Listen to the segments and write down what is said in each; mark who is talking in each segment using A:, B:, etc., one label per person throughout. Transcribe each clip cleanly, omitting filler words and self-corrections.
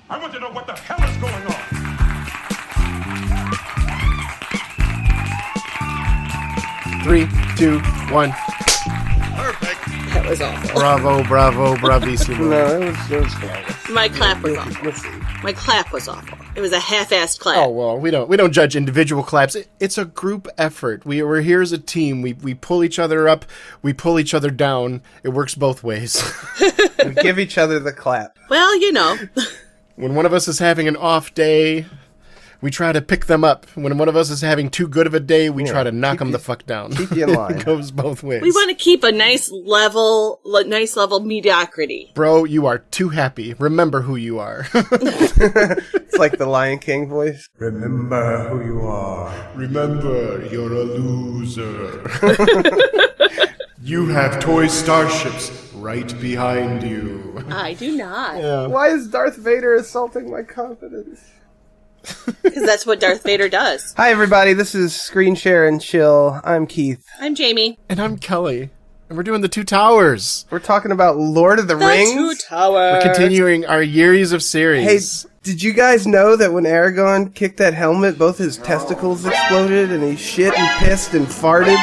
A: I want to know what the hell is going on.
B: 3, 2, 1.
A: Perfect.
C: That was awful.
B: Bravo, bravissimo.
D: No, it was flawless.
C: My clap was awful.
D: Let's see.
C: My clap was awful. It was a half-assed clap.
B: Oh well, we don't judge individual claps. It's a group effort. We're here as a team. We pull each other up. We pull each other down. It works both ways.
D: We give each other the clap.
C: Well, you know.
B: When one of us is having an off day, we try to pick them up. When one of us is having too good of a day, we try to knock them the fuck down.
D: Keep you in line.
B: It goes both ways.
C: We want to keep a nice level mediocrity.
B: Bro, you are too happy. Remember who you are.
D: It's like the Lion King voice.
A: Remember who you are.
B: Remember, you're a loser. You have toy starships right behind you.
C: I do not.
B: Yeah.
D: Why is Darth Vader assaulting my confidence?
C: Because that's what Darth Vader does.
D: Hi, everybody. This is Screen Share and Chill. I'm Keith.
C: I'm Jamie.
B: And I'm Kelly. And we're doing the Two Towers.
D: We're talking about Lord of the Rings.
C: Two Towers.
B: We're continuing our years of series.
D: Hey, did you guys know that when Aragorn kicked that helmet, both his testicles exploded and he shit and pissed and farted?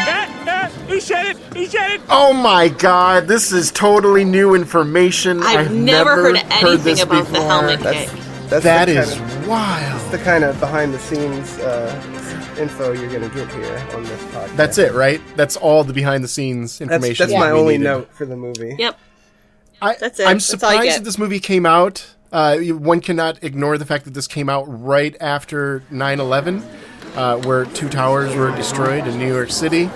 A: He said it. He said it.
B: Oh my god, this is totally new information.
C: I've never heard anything
B: this
C: about the
B: before.
C: helmet kick.
B: That
D: the
B: is
D: kind of,
B: wild.
D: the kind of behind-the-scenes info you're going to get here on this podcast.
B: That's it, right? That's all the behind-the-scenes information.
D: That's my
B: we
D: only
B: needed.
D: note for the movie.
C: Yep. That's it.
B: I'm
C: That's all I
B: surprised
C: get.
B: that this movie came out. One cannot ignore the fact that this came out right after 9/11, where two towers were destroyed in New York City.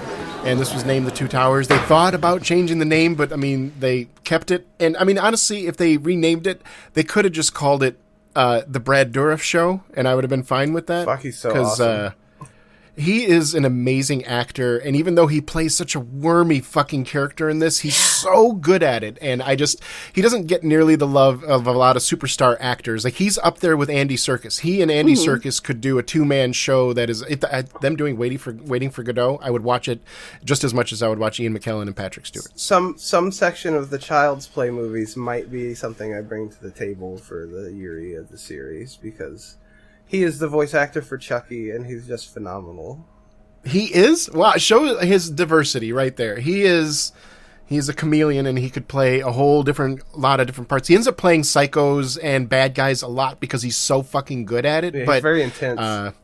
B: And this was named the Two Towers. They thought about changing the name, but, I mean, they kept it. And, I mean, honestly, if they renamed it, they could have just called it The Brad Dourif Show, and I would have been fine with that.
D: Fuck, he's so awesome.
B: He is an amazing actor, and even though he plays such a wormy fucking character in this, he's so good at it. And he doesn't get nearly the love of a lot of superstar actors. Like, he's up there with Andy Serkis. He and Andy Serkis could do a two-man show that is, them doing Waiting for Godot, I would watch it just as much as I would watch Ian McKellen and Patrick Stewart.
D: Some section of the Child's Play movies might be something I bring to the table for the Yuri of the series, because he is the voice actor for Chucky, and he's just phenomenal.
B: He is? Wow, show his diversity right there. He's a chameleon, and he could play a whole lot of different parts. He ends up playing psychos and bad guys a lot because he's so fucking good at it.
D: Yeah,
B: but
D: he's very intense.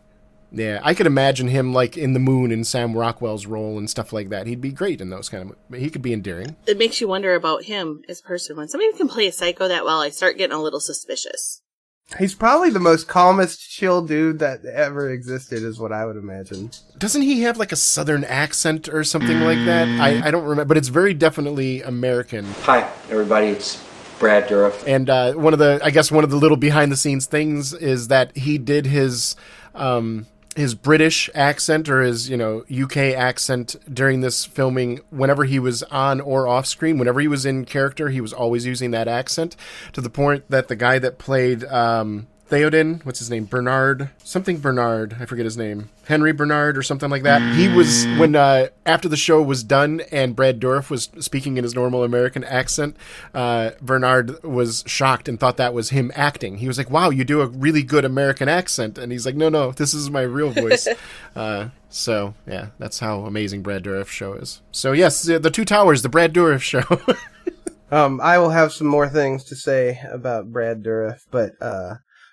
B: Yeah, I could imagine him like in The Moon in Sam Rockwell's role and stuff like that. He'd be great in those kind of. He could be endearing.
C: It makes you wonder about him as a person. When somebody can play a psycho that well, I start getting a little suspicious.
D: He's probably the most calmest, chill dude that ever existed, is what I would imagine.
B: Doesn't he have like a southern accent or something like that? I don't remember, but it's very definitely American.
E: Hi, everybody. It's Brad Dourif.
B: And one of the little behind the scenes things is that he did his British accent or his, UK accent during this filming whenever he was on or off screen. Whenever he was in character, he was always using that accent, to the point that the guy that played Theoden, what's his name? Bernard, I forget his name. Henry Bernard or something like that. He was, when after the show was done and Brad Dourif was speaking in his normal American accent, Bernard was shocked and thought that was him acting. He was like, wow, you do a really good American accent. And he's like, no, this is my real voice. So, yeah, that's how amazing Brad Dourif show is. So, yes, the Two Towers, the Brad Dourif show.
D: I will have some more things to say about Brad Dourif, but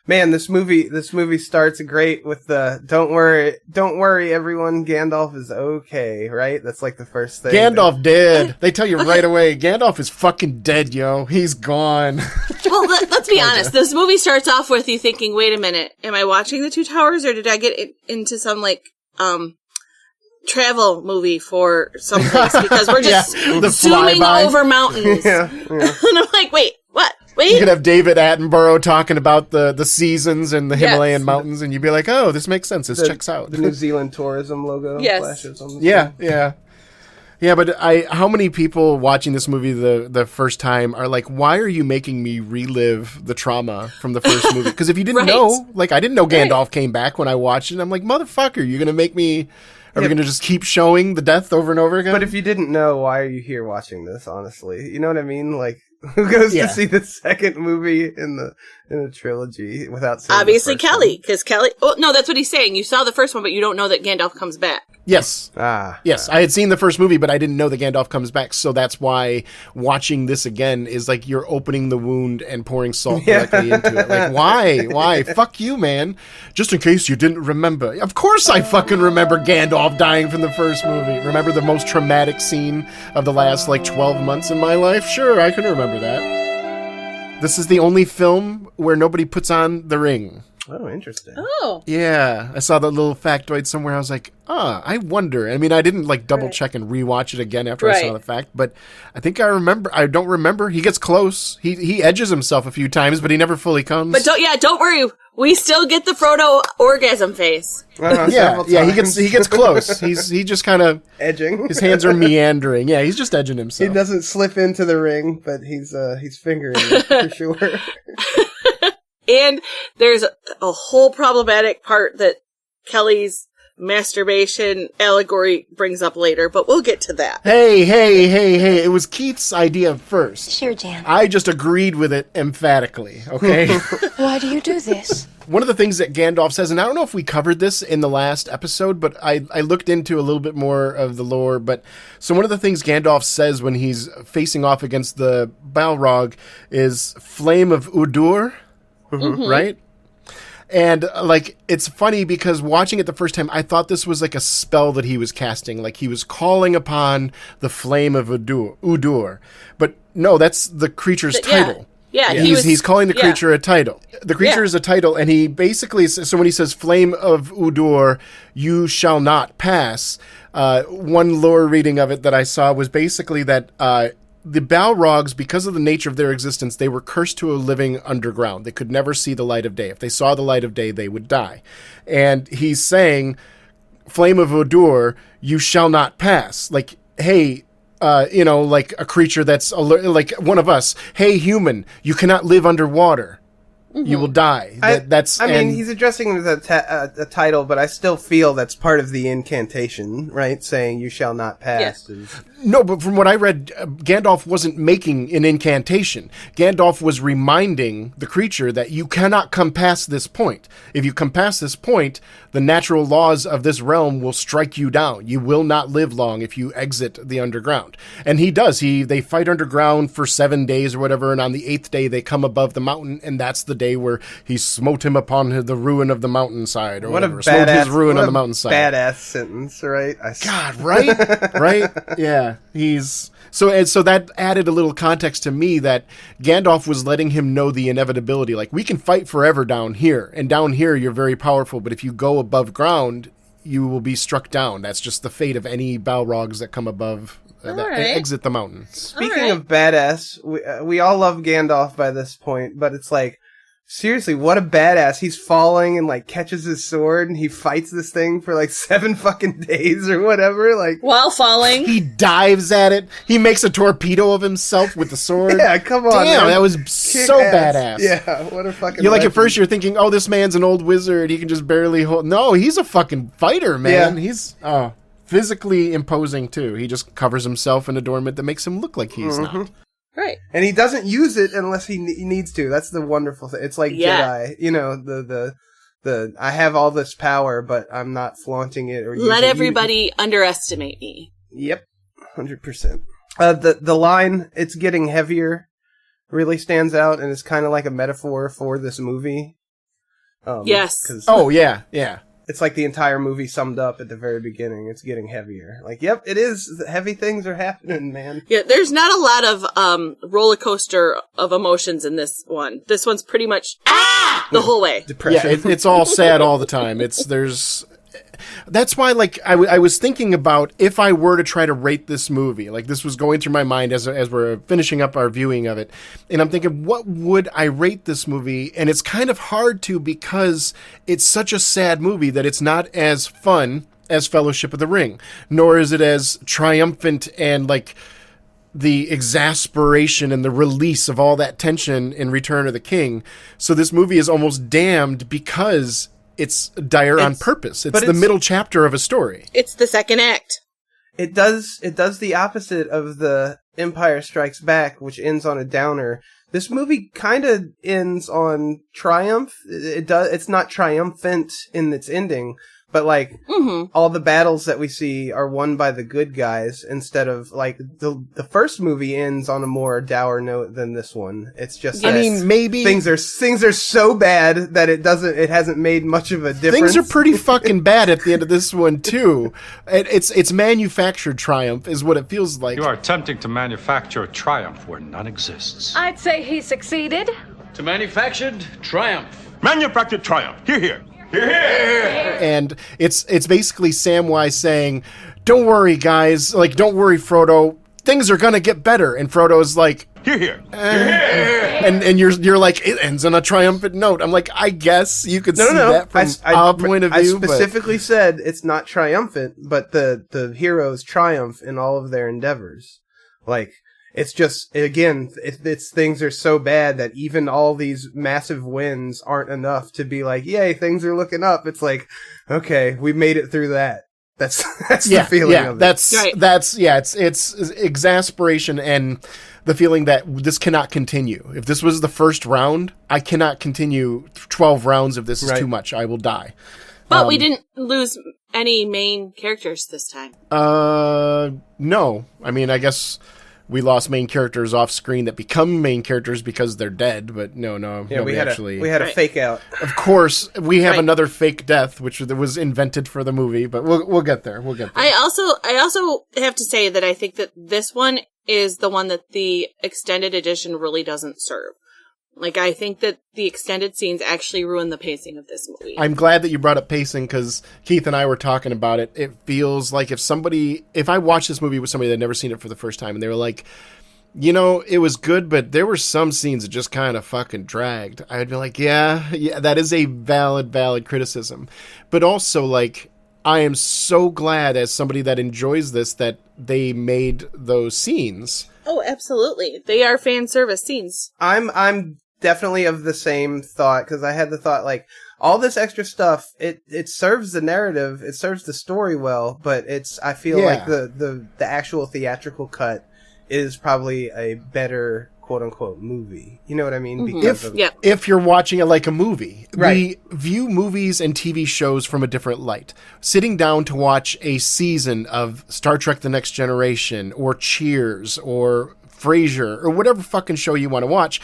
D: man, this movie starts great with the don't worry everyone, Gandalf is okay, right? That's like the first thing.
B: Gandalf dead. They tell you right away, Gandalf is fucking dead, yo. He's gone.
C: Well, let's be honest. This movie starts off with you thinking, wait a minute, am I watching The Two Towers, or did I get into some travel movie for someplace? Because we're just zooming over mountains.
D: Yeah.
C: And I'm like, wait, what? Wait.
B: You could have David Attenborough talking about the seasons and the Himalayan mountains, and you'd be like, oh, this makes sense. This checks out.
D: The New Zealand tourism logo flashes on the
B: Yeah. Yeah, but how many people watching this movie the first time are like, why are you making me relive the trauma from the first movie? Because if you didn't know, I didn't know Gandalf came back when I watched it. I'm like, motherfucker, you're going to make me... Are we going to just keep showing the death over and over again?
D: But if you didn't know, why are you here watching this, honestly? You know what I mean? Like, who goes to see the second movie in in a trilogy without seeing
C: Obviously,
D: the first
C: Kelly, because Kelly. Oh no, that's what he's saying. You saw the first one, but you don't know that Gandalf comes back.
B: Yes.
D: Yes,
B: I had seen the first movie, but I didn't know that Gandalf comes back. So that's why watching this again is like you're opening the wound and pouring salt directly into it. Like, why? Why? Fuck you, man. Just in case you didn't remember. Of course I fucking remember Gandalf dying from the first movie. Remember the most traumatic scene of the last, 12 months in my life? Sure, I can remember that. This is the only film where nobody puts on the ring.
D: Oh, interesting.
C: Oh.
B: Yeah, I saw that little factoid somewhere. I was like, I wonder. I mean, I didn't double check and rewatch it again after I saw the fact, but I think I remember. I don't remember. He gets close. He edges himself a few times, but he never fully comes.
C: But don't worry. We still get the Frodo orgasm face.
B: Yeah. He gets close. He just kind of
D: edging.
B: His hands are meandering. Yeah, he's just edging himself.
D: He doesn't slip into the ring, but he's fingering it for sure.
C: And there's a whole problematic part that Kelly's masturbation allegory brings up later, but we'll get to that.
B: Hey. It was Keith's idea first.
F: Sure, Dan.
B: I just agreed with it emphatically, okay?
F: Why do you do this?
B: One of the things that Gandalf says, and I don't know if we covered this in the last episode, but I looked into a little bit more of the lore. But so one of the things Gandalf says when he's facing off against the Balrog is Flame of Udur. Right? And it's funny because watching it the first time, I thought this was like a spell that he was casting. Like he was calling upon the flame of Udur. But no, that's the creature's title.
C: Yeah,
B: he's calling the creature a title. The creature is a title, and he basically, so when he says flame of Udur, you shall not pass, one lore reading of it that I saw was basically that the Balrogs, because of the nature of their existence, they were cursed to a living underground. They could never see the light of day. If they saw the light of day, they would die. And he's saying, Flame of Udur, you shall not pass. Like, hey, like a creature that's like one of us. Hey, human, you cannot live underwater. You will die.
D: I mean, he's addressing him as a title, but I still feel that's part of the incantation, right? Saying you shall not pass.
C: Yes.
B: No, but from what I read, Gandalf wasn't making an incantation. Gandalf was reminding the creature that you cannot come past this point. If you come past this point, the natural laws of this realm will strike you down. You will not live long if you exit the underground. And he does. They fight underground for 7 days or whatever, and on the 8th day they come above the mountain, and that's the day where he smote him upon the ruin of the mountainside, or whatever. Smote his ruin on the mountainside.
D: Badass sentence, right?
B: God, right? Right? Yeah. So that added a little context to me that Gandalf was letting him know the inevitability. Like, we can fight forever down here, and down here you're very powerful, but if you go above ground, you will be struck down. That's just the fate of any Balrogs that come above, exit the mountain.
D: Speaking of badass, we all love Gandalf by this point, but it's like, seriously, what a badass. He's falling and catches his sword and he fights this thing for 7 fucking days or whatever.
C: While falling.
B: He dives at it. He makes a torpedo of himself with the sword.
D: Yeah, come on.
B: Damn,
D: man.
B: that was so badass.
D: Yeah, what a fucking
B: You're
D: legend.
B: at first you're thinking, oh, this man's an old wizard. He can just barely hold. No, he's a fucking fighter, man.
D: Yeah.
B: He's physically imposing too. He just covers himself in adornment that makes him look like he's not.
C: Right.
D: And he doesn't use it unless he needs to. That's the wonderful thing. It's like Jedi. The I have all this power, but I'm not flaunting it or
C: let everybody underestimate me.
D: Yep. 100%. The line, "It's getting heavier," really stands out, and it's kind of like a metaphor for this movie.
C: Yes.
B: Oh, yeah, yeah.
D: It's like the entire movie summed up at the very beginning. It's getting heavier. Yep, it is. Heavy things are happening, man.
C: Yeah, there's not a lot of roller coaster of emotions in this one. This one's pretty much the whole way.
D: Depression.
B: Yeah, it's all sad all the time. That's why, I was thinking about if I were to try to rate this movie, this was going through my mind as we're finishing up our viewing of it, and I'm thinking, what would I rate this movie? And it's kind of hard to, because it's such a sad movie that it's not as fun as Fellowship of the Ring, nor is it as triumphant and the exasperation and the release of all that tension in Return of the King. So this movie is almost damned because it's dire on purpose. It's the middle chapter of a story.
C: It's the second act.
D: It does the opposite of the Empire Strikes Back, which ends on a downer. this movie kind of ends on triumph. It's not triumphant in its ending, but like all the battles that we see are won by the good guys instead of like the first movie ends on a more dour note than this one. It's just
B: I mean, maybe
D: things are so bad that it hasn't made much of a difference.
B: things are pretty fucking bad at the end of this one too. It's manufactured triumph is what it feels like.
G: You are attempting to manufacture a triumph where none exists.
F: I'd say he succeeded.
H: To manufactured triumph.
A: Manufactured triumph. Hear, hear. Hear, hear.
B: And it's basically Samwise saying, "Don't worry, guys. Like, don't worry, Frodo. Things are gonna get better." And Frodo's like,
A: Hear, hear. Hear, hear.
B: and you're like, it ends on a triumphant note. I'm like, I guess you could see
D: No.
B: that from our point of view.
D: I specifically said it's not triumphant, but the heroes triumph in all of their endeavors. Like, it's just, again, it's things are so bad that even all these massive wins aren't enough to be like, yay, things are looking up. It's like, okay, we made it through that. That's the feeling of it.
B: It's exasperation and the feeling that this cannot continue. If this was the first round, I cannot continue 12 rounds of this is too much. I will die.
C: But we didn't lose any main characters this time.
B: No. I mean, I guess we lost main characters off screen that become main characters because they're dead, but no.
D: Yeah, we had a fake out.
B: Of course, we have another fake death, which was invented for the movie, but we'll get there. We'll get there.
C: I also have to say that I think that this one is the one that the extended edition really doesn't serve. Like, I think that the extended scenes actually ruin the pacing of this movie.
B: I'm glad that you brought up pacing because Keith and I were talking about it. It feels like if I watched this movie with somebody that had never seen it for the first time and they were like, you know, it was good, but there were some scenes that just kind of fucking dragged. I'd be like, yeah, that is a valid criticism. But also, like, I am so glad as somebody that enjoys this that they made those scenes.
C: Oh, absolutely. They are fan service scenes.
D: I'm definitely of the same thought, because I had the thought, like, all this extra stuff, it serves the narrative, it serves the story well, but I feel like the actual theatrical cut is probably a better quote-unquote movie. You know what I mean?
B: Mm-hmm. If you're watching it like a movie.
D: Right.
B: We view movies and TV shows from a different light. Sitting down to watch a season of Star Trek The Next Generation, or Cheers, or Frasier, or whatever fucking show you want to watch,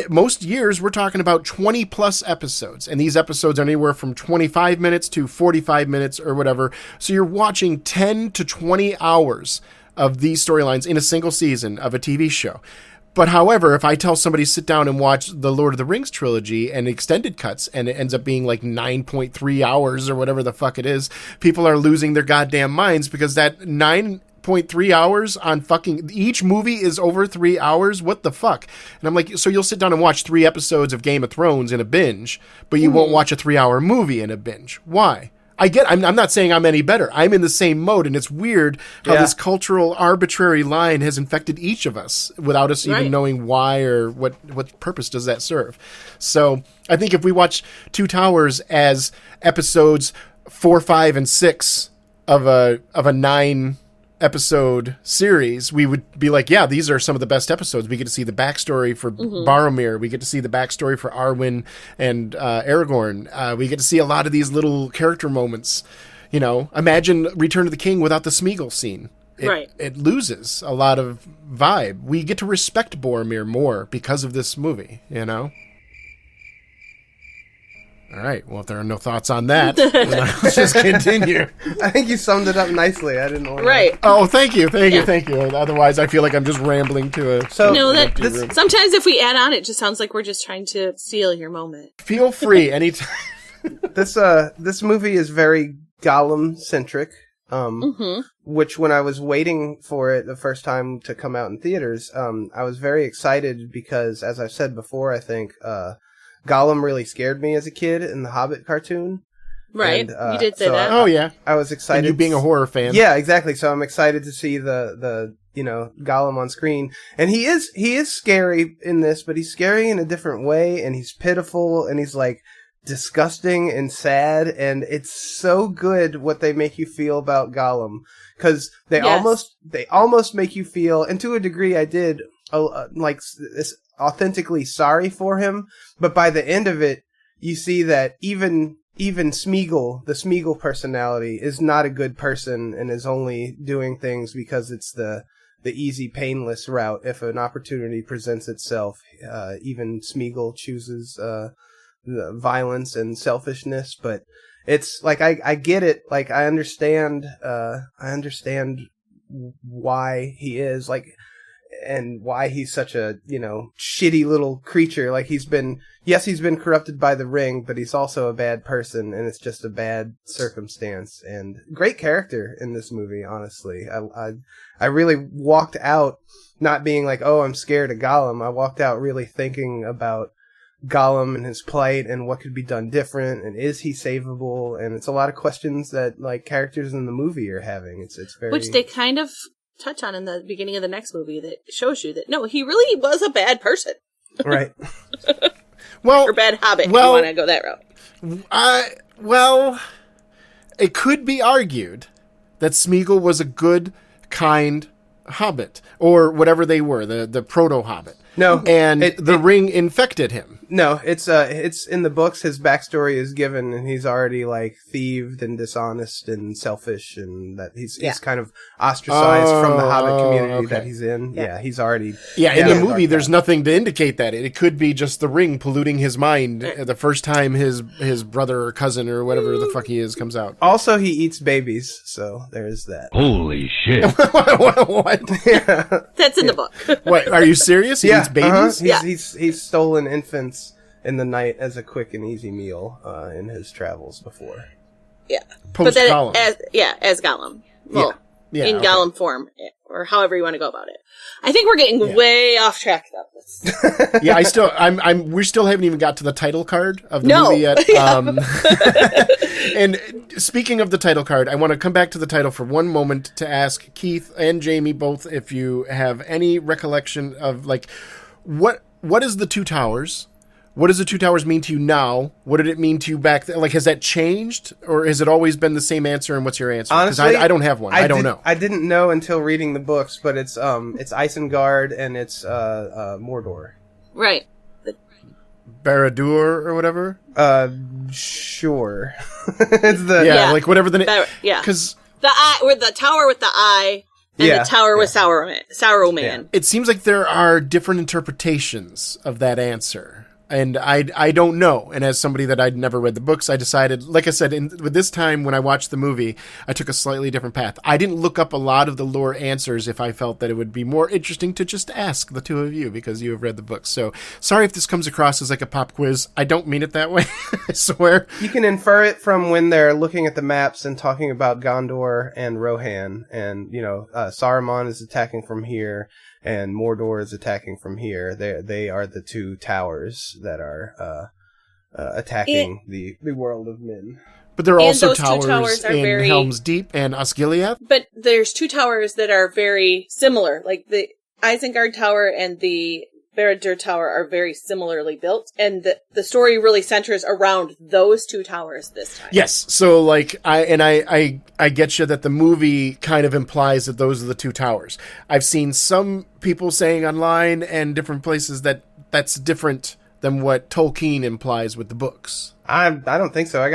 B: most years we're talking about 20 plus episodes, and these episodes are anywhere from 25 minutes to 45 minutes or whatever. So you're watching 10 to 20 hours of these storylines in a single season of a TV show. But however, if I tell somebody sit down and watch the Lord of the Rings trilogy and extended cuts, and it ends up being like 9.3 hours or whatever the fuck it is, people are losing their goddamn minds because that 9.3 hours on fucking each movie is over 3 hours. What the fuck? And I'm like, so you'll sit down and watch 3 episodes of Game of Thrones in a binge, but you won't watch a 3-hour movie in a binge. Why? I'm not saying I'm any better. I'm in the same mode, and it's weird how this cultural arbitrary line has infected each of us without us even knowing why or what purpose does that serve. So I think if we watch Two Towers as episodes 4, 5, and 6 of a 9-episode series, we would be like, yeah, these are some of the best episodes. We get to see the backstory for Boromir. We get to see the backstory for Arwen and Aragorn. We get to see a lot of these little character moments. You know, imagine Return of the King without the Smeagol scene. It loses a lot of vibe. We get to respect Boromir more because of this movie, you know? All right. Well, if there are no thoughts on that, let's just continue.
D: I think you summed it up nicely. I didn't want to...
C: Right.
B: Oh, thank you. Otherwise, I feel like I'm just rambling to a...
D: So,
C: no, sometimes if we add on, it just sounds like we're just trying to steal your moment.
B: Feel free anytime.
D: This movie is very Gollum-centric, which when I was waiting for it the first time to come out in theaters, I was very excited because, as I've said before, I think... Gollum really scared me as a kid in the Hobbit cartoon.
C: Right.
D: And,
C: you did say that.
B: Oh, yeah.
D: I was excited.
B: And you being a horror fan.
D: Yeah, exactly. So I'm excited to see the Gollum on screen. And he is scary in this, but he's scary in a different way, and he's pitiful, and he's like disgusting and sad, and it's so good what they make you feel about Gollum. Because they almost make you feel, and to a degree I did, like this authentically sorry for him, but by the end of it, you see that even Smeagol, the Smeagol personality, is not a good person and is only doing things because it's the easy, painless route. If an opportunity presents itself, even Smeagol chooses the violence and selfishness. But it's like I get it. Like I understand why he is like, and why he's such a, shitty little creature. Like he's been corrupted by the ring, but he's also a bad person, and it's just a bad circumstance. And great character in this movie, honestly. I really walked out not being like, oh, I'm scared of Gollum. I walked out really thinking about Gollum and his plight and what could be done different, and is he savable? And it's a lot of questions that like characters in the movie are having. It's very,
C: which they kind of touch on in the beginning of the next movie that shows you that no, he really was a bad person,
D: right?
C: Or bad hobbit. If you want to go that route.
B: It could be argued that Smeagol was a good, kind hobbit, or whatever they were, the proto-hobbit.
D: No,
B: and the ring infected him.
D: No, it's in the books. His backstory is given, and he's already like thieved and dishonest and selfish, and that he's kind of ostracized from the Hobbit community that he's in. Yeah, he's already.
B: Yeah, in the movie, there's nothing to indicate that. It could be just the ring polluting his mind the first time his brother or cousin or whatever the fuck he is comes out.
D: Also, he eats babies, so there's that.
G: Holy shit!
B: What?
D: Yeah.
C: That's in the book.
B: What? Are you serious? He eats babies?
D: He's stolen infants in the night as a quick and easy meal in his travels before.
C: Yeah.
B: Post-Gollum.
C: As Gollum. Well,
B: in
C: Gollum form, or however you want to go about it. I think we're getting way off track though.
B: Yeah, we still haven't even got to the title card of the movie yet. And speaking of the title card, I want to come back to the title for one moment to ask Keith and Jamie both if you have any recollection of like what is the Two Towers? What does the Two Towers mean to you now? What did it mean to you back then? Like, has that changed, or has it always been the same answer? And what's your answer?
D: Honestly,
B: I don't have one. I don't know.
D: I didn't know until reading the books, but it's Isengard and it's Mordor.
C: Right.
B: Barad-dûr or whatever.
D: Sure. It's
B: like whatever the name.
C: Because the tower with the eye. And the tower with Saruman.
B: Yeah. It seems like there are different interpretations of that answer. And I don't know. And as somebody that I'd never read the books, I decided, like I said, with this time when I watched the movie, I took a slightly different path. I didn't look up a lot of the lore answers if I felt that it would be more interesting to just ask the two of you because you have read the books. So sorry if this comes across as like a pop quiz. I don't mean it that way. I swear.
D: You can infer it from when they're looking at the maps and talking about Gondor and Rohan. And, Saruman is attacking from here. And Mordor is attacking from here. They are the two towers that are attacking the world of men.
B: But there are also towers in Helm's Deep and Osgiliath.
C: But there's two towers that are very similar. Like the Isengard Tower and the Barad-dûr Tower are very similarly built. And the story really centers around those two towers this time.
B: Yes. So like I get you that the movie kind of implies that those are the two towers. I've seen some people saying online and different places that that's different than what Tolkien implies with the books.
D: I don't think so. I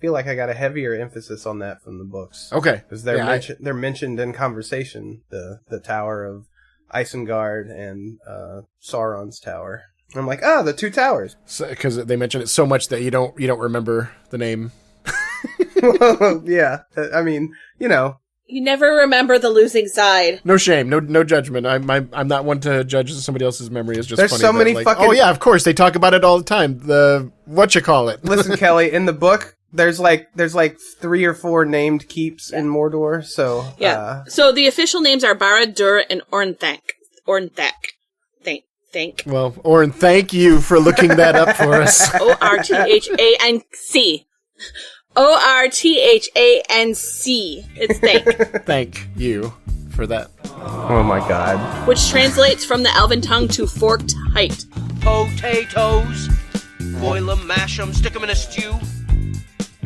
D: feel like I got a heavier emphasis on that from the books.
B: Okay.
D: Because they're mentioned in conversation, the Tower of Isengard and Sauron's tower. I'm like, the two towers.
B: Because they mention it so much that you don't remember the name.
D: Well, yeah. I mean,
C: You never remember the losing side.
B: No shame, no judgment. I'm not one to judge somebody else's memory. It's just
D: there's
B: funny
D: so many fucking.
B: Oh yeah, of course they talk about it all the time. The whatchamacallit.
D: Listen, Kelly, in the book, there's like 3 or 4 named keeps in Mordor. So
C: so the official names are Barad-dûr and Ornthak. Thank.
B: Well, Oren, thank you for looking that up for us.
C: Orthanc. Orthanc. It's thank.
B: Thank you for that.
D: Oh my god.
C: Which translates from the Elven tongue to forked height.
I: Potatoes. Boil them, mash them, stick them in a stew.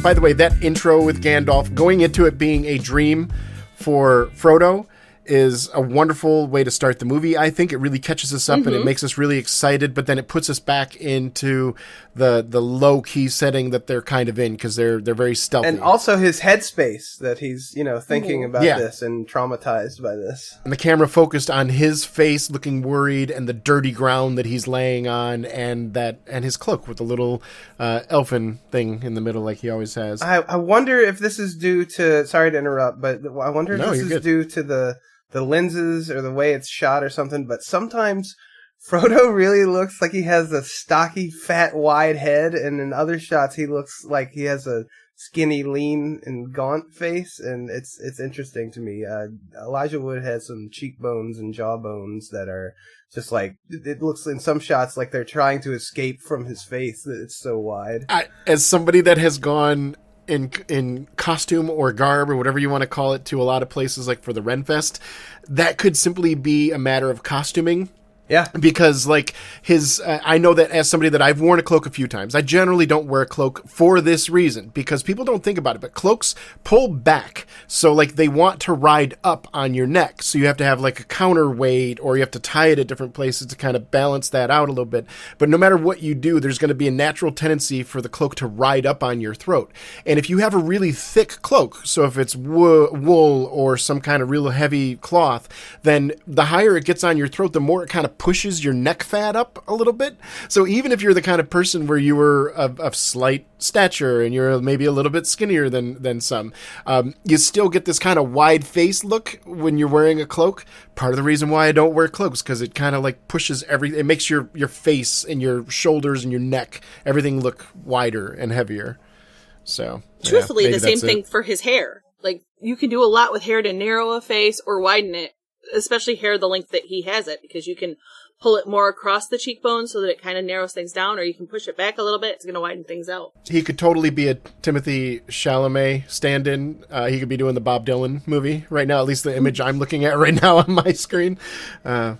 B: By the way, that intro with Gandalf, going into it being a dream for Frodo, is a wonderful way to start the movie. I think it really catches us up and it makes us really excited, but then it puts us back into the low key setting that they're kind of in because they're very stealthy.
D: And also his headspace that he's, thinking about this and traumatized by this.
B: And the camera focused on his face looking worried and the dirty ground that he's laying on and his cloak with the little elfin thing in the middle like he always has.
D: I wonder if this is due to, sorry to interrupt, but I wonder if this is due to the lenses or the way it's shot or something, but sometimes Frodo really looks like he has a stocky, fat, wide head, and in other shots he looks like he has a skinny, lean, and gaunt face, and it's interesting to me. Elijah Wood has some cheekbones and jawbones that are just like, it looks in some shots like they're trying to escape from his face, that it's so wide.
B: As somebody that has gone in costume or garb or whatever you want to call it to a lot of places like for the Renfest, that could simply be a matter of costuming.
D: Yeah.
B: Because, like, I know that as somebody that I've worn a cloak a few times, I generally don't wear a cloak for this reason, because people don't think about it, but cloaks pull back. So, like, they want to ride up on your neck. So you have to have, like, a counterweight, or you have to tie it at different places to kind of balance that out a little bit. But no matter what you do, there's going to be a natural tendency for the cloak to ride up on your throat. And if you have a really thick cloak, so if it's wool or some kind of real heavy cloth, then the higher it gets on your throat, the more it kind of pushes your neck fat up a little bit. So even if you're the kind of person where you were of slight stature and you're maybe a little bit skinnier than some, you still get this kind of wide face look when you're wearing a cloak. Part of the reason why I don't wear cloaks, because it kind of like pushes everything. It makes your face and your shoulders and your neck, everything look wider and heavier. So
C: truthfully,
B: the
C: same thing for his hair. Like, you can do a lot with hair to narrow a face or widen it, especially hair the length that he has it, because you can pull it more across the cheekbone so that it kind of narrows things down, or you can push it back a little bit. It's going to widen things out. He
B: could totally be a Timothy Chalamet stand-in. He could be doing the Bob Dylan movie right now, at least the image I'm looking at right now on my screen.
C: 20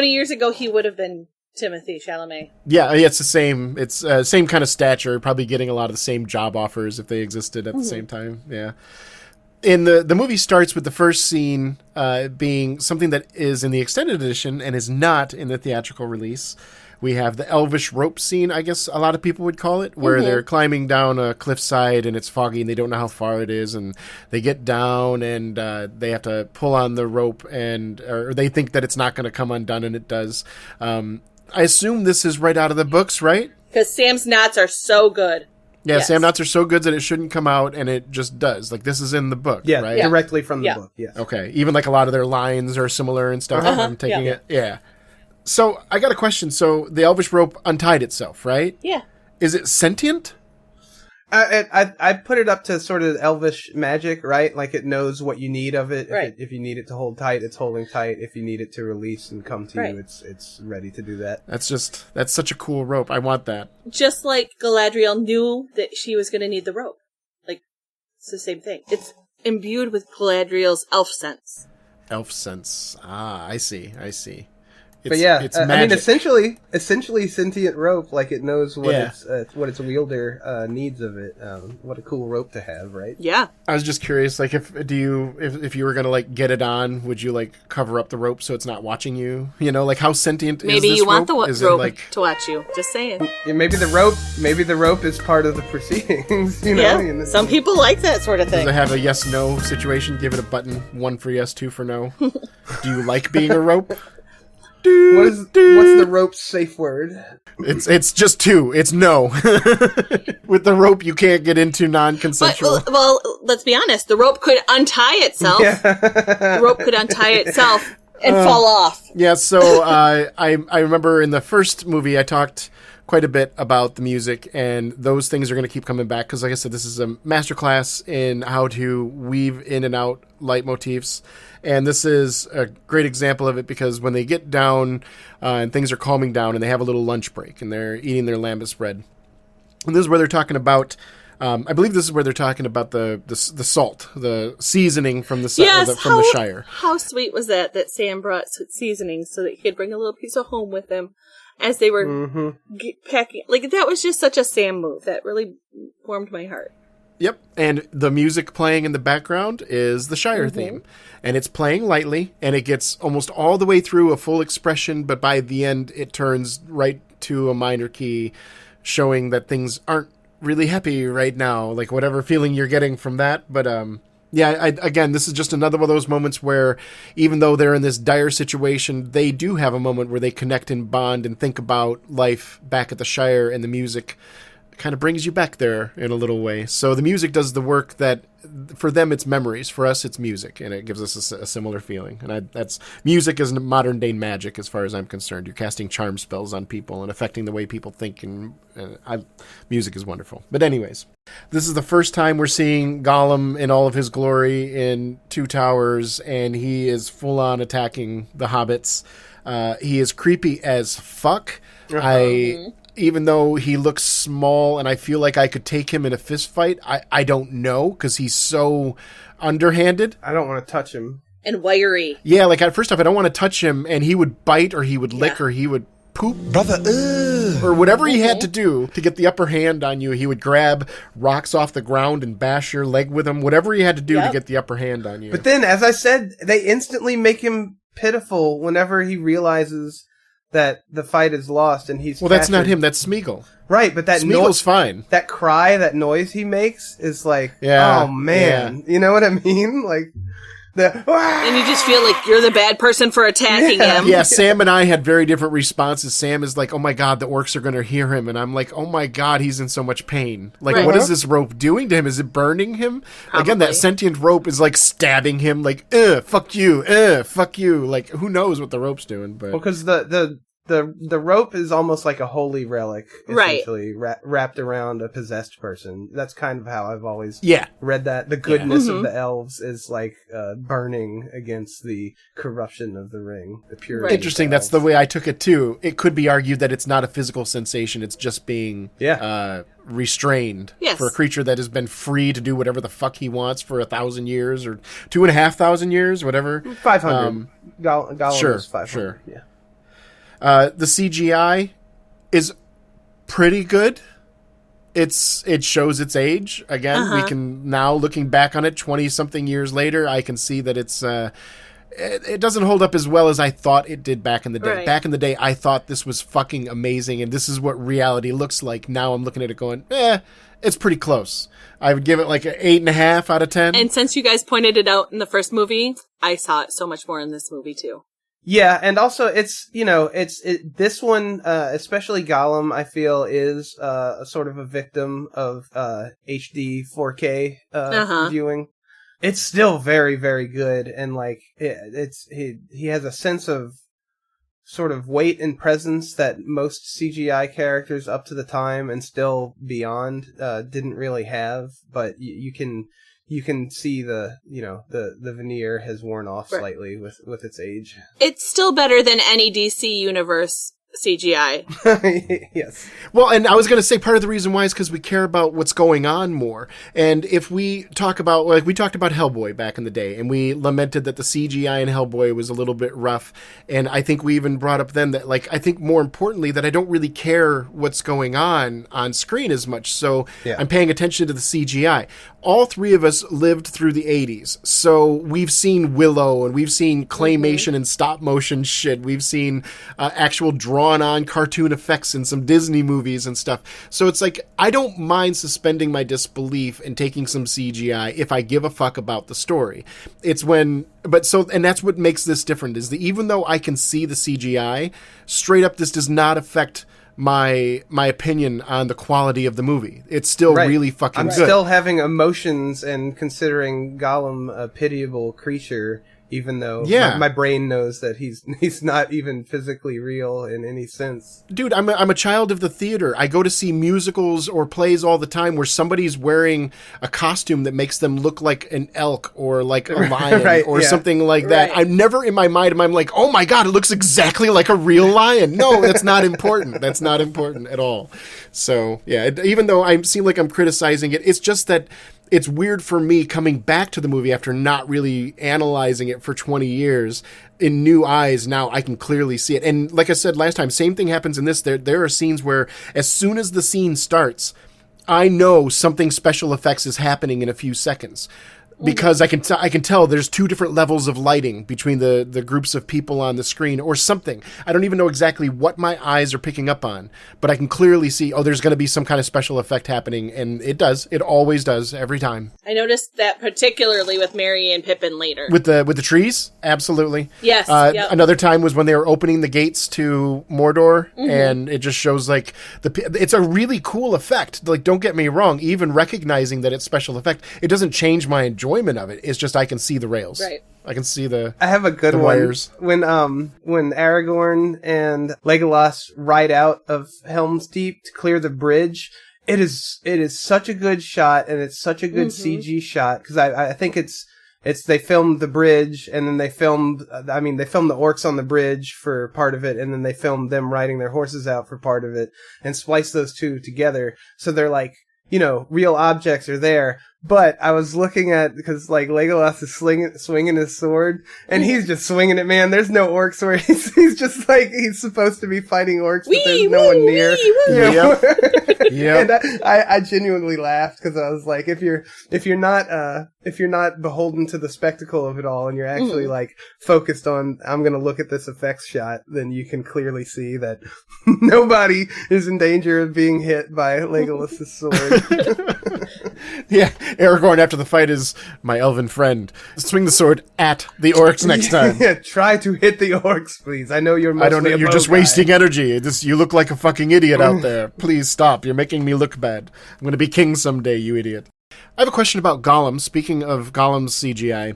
C: years ago, he would have been Timothy Chalamet.
B: Yeah, it's the same. It's same kind of stature, probably getting a lot of the same job offers if they existed at the same time. Yeah. And the movie starts with the first scene being something that is in the extended edition and is not in the theatrical release. We have the elvish rope scene, I guess a lot of people would call it, where they're climbing down a cliffside and it's foggy and they don't know how far it is, and they get down and they have to pull on the rope, or they think that it's not going to come undone, and it does. I assume this is right out of the books, right?
C: Because Sam's knots are so good.
B: Yeah, yes. Sam knots are so good that it shouldn't come out, and it just does. Like, this is in the book, right?
D: Yeah, directly from the book, yes.
B: Okay, even like a lot of their lines are similar and stuff. I'm taking it. Yeah. So, I got a question. So, the elvish rope untied itself, right?
C: Yeah.
B: Is it sentient?
D: I put it up to sort of elvish magic, right? Like, it knows what you need of it.
C: Right.
D: If you need it to hold tight, it's holding tight. If you need it to release and come to you, it's ready to do that.
B: That's such a cool rope. I want that.
C: Just like Galadriel knew that she was going to need the rope. Like, it's the same thing. It's imbued with Galadriel's elf sense.
B: Elf sense. Ah, I see.
D: But yeah,
B: it's
D: I mean, essentially sentient rope. Like, it knows what its wielder needs of it. What a cool rope to have, right?
C: Yeah.
B: I was just curious, like, if you were gonna like get it on, would you like cover up the rope so it's not watching you? You know, like, how sentient is this rope?
C: Maybe you want the rope
B: like...
C: to watch you. Just saying.
D: Yeah, maybe the rope is part of the proceedings. You know?
C: Yeah. Some people like that sort of thing.
B: Does it have a yes/no situation? Give it a button: 1 for yes, 2 for no. Do you like being a rope?
D: What's the rope's safe word?
B: It's just 2. It's no. With the rope, you can't get into non-consensual.
C: But, well, let's be honest. The rope could untie itself. Yeah. The rope could untie itself and fall off.
B: Yeah. So I remember in the first movie, I talked quite a bit about the music, and those things are going to keep coming back because, like I said, this is a masterclass in how to weave in and out leitmotifs. And this is a great example of it because when they get down and things are calming down and they have a little lunch break and they're eating their lambus bread. And this is where they're talking about, I believe this is where they're talking about the salt, the seasoning from the Shire.
C: How sweet was that Sam brought seasonings so that he could bring a little piece of home with him as they were packing. Like, that was just such a Sam move. That really warmed my heart.
B: Yep, and the music playing in the background is the Shire theme. And it's playing lightly, and it gets almost all the way through a full expression, but by the end it turns right to a minor key, showing that things aren't really happy right now, like whatever feeling you're getting from that. But again, this is just another one of those moments where even though they're in this dire situation, they do have a moment where they connect and bond and think about life back at the Shire, and the music kind of brings you back there in a little way. So the music does the work that, for them, it's memories. For us, it's music, and it gives us a similar feeling. And that's music is modern day magic, as far as I'm concerned. You're casting charm spells on people and affecting the way people think, and music is wonderful. But anyways, this is the first time we're seeing Gollum in all of his glory in Two Towers, and he is full on attacking the hobbits. He is creepy as fuck. Even though he looks small and I feel like I could take him in a fist fight, I don't know, because he's so underhanded.
D: I don't want to touch him.
C: And wiry.
B: Yeah, like first off, I don't want to touch him, and he would bite or he would lick or he would poop.
J: Brother,
B: or whatever he had to do to get the upper hand on you. He would grab rocks off the ground and bash your leg with them. Whatever he had to do to get the upper hand on you.
D: But then, as I said, they instantly make him pitiful whenever he realizes that the fight is lost and he's
B: that's not him, that's Smeagol.
D: Right, but that
B: Smeagol's fine.
D: That cry, that noise he makes is like,
B: yeah,
D: oh man, you know what I mean? Like
C: and you just feel like you're the bad person for attacking him.
B: Yeah, Sam and I had very different responses. Sam is like, oh my god, the orcs are going to hear him. And I'm like, oh my god, he's in so much pain. Like, what is this rope doing to him? Is it burning him? Probably. Again, that sentient rope is like stabbing him like, fuck you, fuck you. Like, who knows what the rope's doing? But
D: because the rope is almost like a holy relic, essentially, wrapped around a possessed person. That's kind of how I've always read that. The goodness of the elves is like burning against the corruption of the ring, the purity.
B: Interesting, that's the way I took it too. It could be argued that it's not a physical sensation, it's just being restrained for a creature that has been free to do whatever the fuck he wants for 1,000 years or 2,500 years, whatever.
D: 500. Gollum is 500.
B: Sure.
D: Yeah.
B: The CGI is pretty good. It shows its age. Again, we can now, looking back on it 20-something years later, I can see that it's it doesn't hold up as well as I thought it did back in the day. Right. Back in the day, I thought this was fucking amazing, and this is what reality looks like. Now I'm looking at it going, it's pretty close. I would give it like an 8.5 out of 10.
C: And since you guys pointed it out in the first movie, I saw it so much more in this movie too.
D: Yeah, and also it's this one, especially Gollum, I feel is a sort of a victim of HD 4K viewing. It's still very, very good, and like he has a sense of sort of weight and presence that most CGI characters up to the time and still beyond didn't really have. But you can see the veneer has worn off slightly with its age.
C: It's still better than any DC universe CGI.
D: Yes.
B: Well, and I was going to say part of the reason why is because we care about what's going on more. And if we talk about, like we talked about Hellboy back in the day, and we lamented that the CGI in Hellboy was a little bit rough. And I think we even brought up then that, like, I think more importantly that I don't really care what's going on screen as much. So I'm paying attention to the CGI. All three of us lived through the 80s. So we've seen Willow, and we've seen claymation and stop motion shit. We've seen actual drawn-on cartoon effects in some Disney movies and stuff. So it's like, I don't mind suspending my disbelief and taking some CGI if I give a fuck about the story. It's when... and that's what makes this different, is that even though I can see the CGI, straight up this does not affect my opinion on the quality of the movie. It's still really fucking good.
D: I'm still having emotions and considering Gollum a pitiable creature, even though my brain knows that he's not even physically real in any sense.
B: Dude, I'm a child of the theater. I go to see musicals or plays all the time where somebody's wearing a costume that makes them look like an elk or like a lion or something like that. I'm never in my mind, I'm like, oh my God, it looks exactly like a real lion. No, that's not important. That's not important at all. So, yeah, even though I seem like I'm criticizing it, it's just that it's weird for me coming back to the movie after not really analyzing it for 20 years in new eyes. Now I can clearly see it. And like I said last time, same thing happens in this. There are scenes where as soon as the scene starts, I know something special effects is happening in a few seconds. Because I can tell there's two different levels of lighting between the groups of people on the screen or something. I don't even know exactly what my eyes are picking up on, but I can clearly see, there's going to be some kind of special effect happening, and it does. It always does, every time.
C: I noticed that particularly with Merry and Pippin later.
B: With the trees? Absolutely.
C: Yes.
B: Another time was when they were opening the gates to Mordor, and it just shows, like, it's a really cool effect. Like, don't get me wrong, even recognizing that it's special effect, it doesn't change my enjoyment of it. It's just I can see the rails.
C: Right.
B: I can see
D: I have a good one.
B: Wires.
D: When Aragorn and Legolas ride out of Helm's Deep to clear the bridge, it is such a good shot, and it's such a good CG shot, because I think it's they filmed the bridge, and then they filmed the orcs on the bridge for part of it, and then they filmed them riding their horses out for part of it, and spliced those two together, so they're like, real objects are there. But I was looking at, because like Legolas is swinging his sword, and he's just swinging it, man. There's no orcs where he's just like, he's supposed to be fighting orcs, but there's no one near.
B: Yep.
D: And I genuinely laughed, because I was like, if you're not beholden to the spectacle of it all, and you're actually like focused on, I'm gonna look at this effects shot, then you can clearly see that nobody is in danger of being hit by Legolas's sword.
B: Yeah, Aragorn after the fight is my elven friend. Swing the sword at the orcs next time.
D: Yeah, try to hit the orcs, please. I know you're mostly
B: I don't know, you're just wasting energy. You look like a fucking idiot out there. Please stop. You're making me look bad. I'm going to be king someday, you idiot. I have a question about Gollum. Speaking of Gollum's CGI,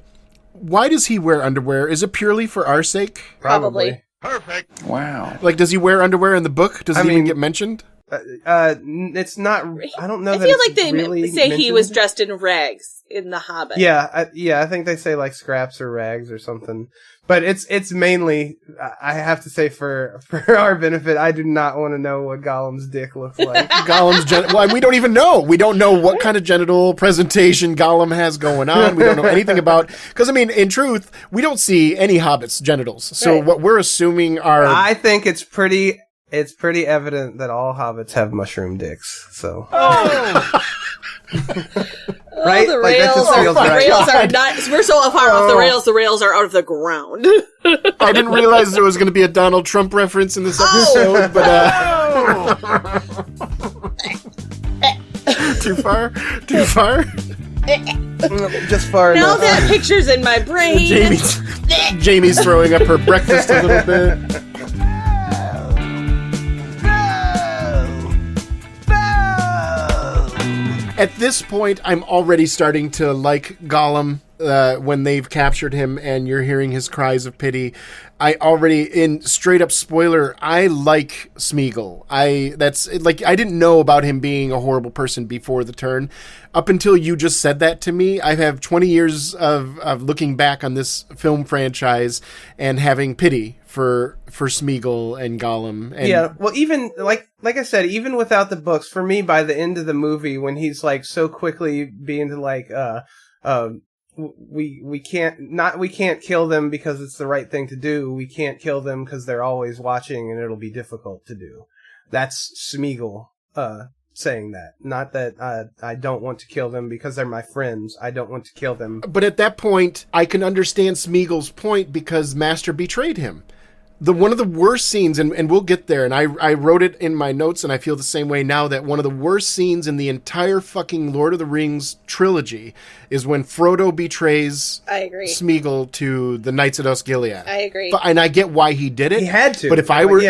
B: why does he wear underwear? Is it purely for our sake?
C: Probably.
A: Perfect.
E: Wow.
B: Like, does he wear underwear in the book? Does it even get mentioned?
D: It's not. I don't know.
C: I feel like they
D: really
C: say
D: mentioned.
C: he was dressed in rags in The Hobbit.
D: Yeah, I think they say like scraps or rags or something. But it's mainly, I have to say, for our benefit, I do not want to know what Gollum's dick looks like.
B: Well, we don't even know. We don't know what kind of genital presentation Gollum has going on. We don't know anything about, because I mean, in truth, we don't see any hobbits' genitals. So what we're assuming are.
D: I think it's pretty evident that all hobbits have mushroom dicks. So. Right?
C: The
D: Like, that
C: rails,
D: just feels right.
C: rails are not. We're so far off the rails. The rails are out of the ground.
B: I didn't realize there was going to be a Donald Trump reference in this episode, too far.
D: Just far
C: Now
D: enough.
C: that picture's in my brain.
B: Jamie's throwing up her breakfast a little bit. At this point, I'm already starting to like Gollum when they've captured him and you're hearing his cries of pity. I already, in straight up spoiler, I like Smeagol. I didn't know about him being a horrible person before the turn. Up until you just said that to me, I have 20 years of looking back on this film franchise and having pity for Smeagol and Gollum. And
D: yeah, well, even like I said, even without the books, for me, by the end of the movie, when he's like so quickly being like, we can't kill them because it's the right thing to do. We can't kill them because they're always watching and it'll be difficult to do. That's Smeagol saying that. Not that I don't want to kill them because they're my friends. I don't want to kill them.
B: But at that point, I can understand Smeagol's point because Master betrayed him. One of the worst scenes, and we'll get there, and I wrote it in my notes, and I feel the same way now, that one of the worst scenes in the entire fucking Lord of the Rings trilogy is when Frodo betrays Smeagol to the Knights of Osgiliath.
C: I agree.
B: And I get why he did it.
D: He had to.
B: But if I were...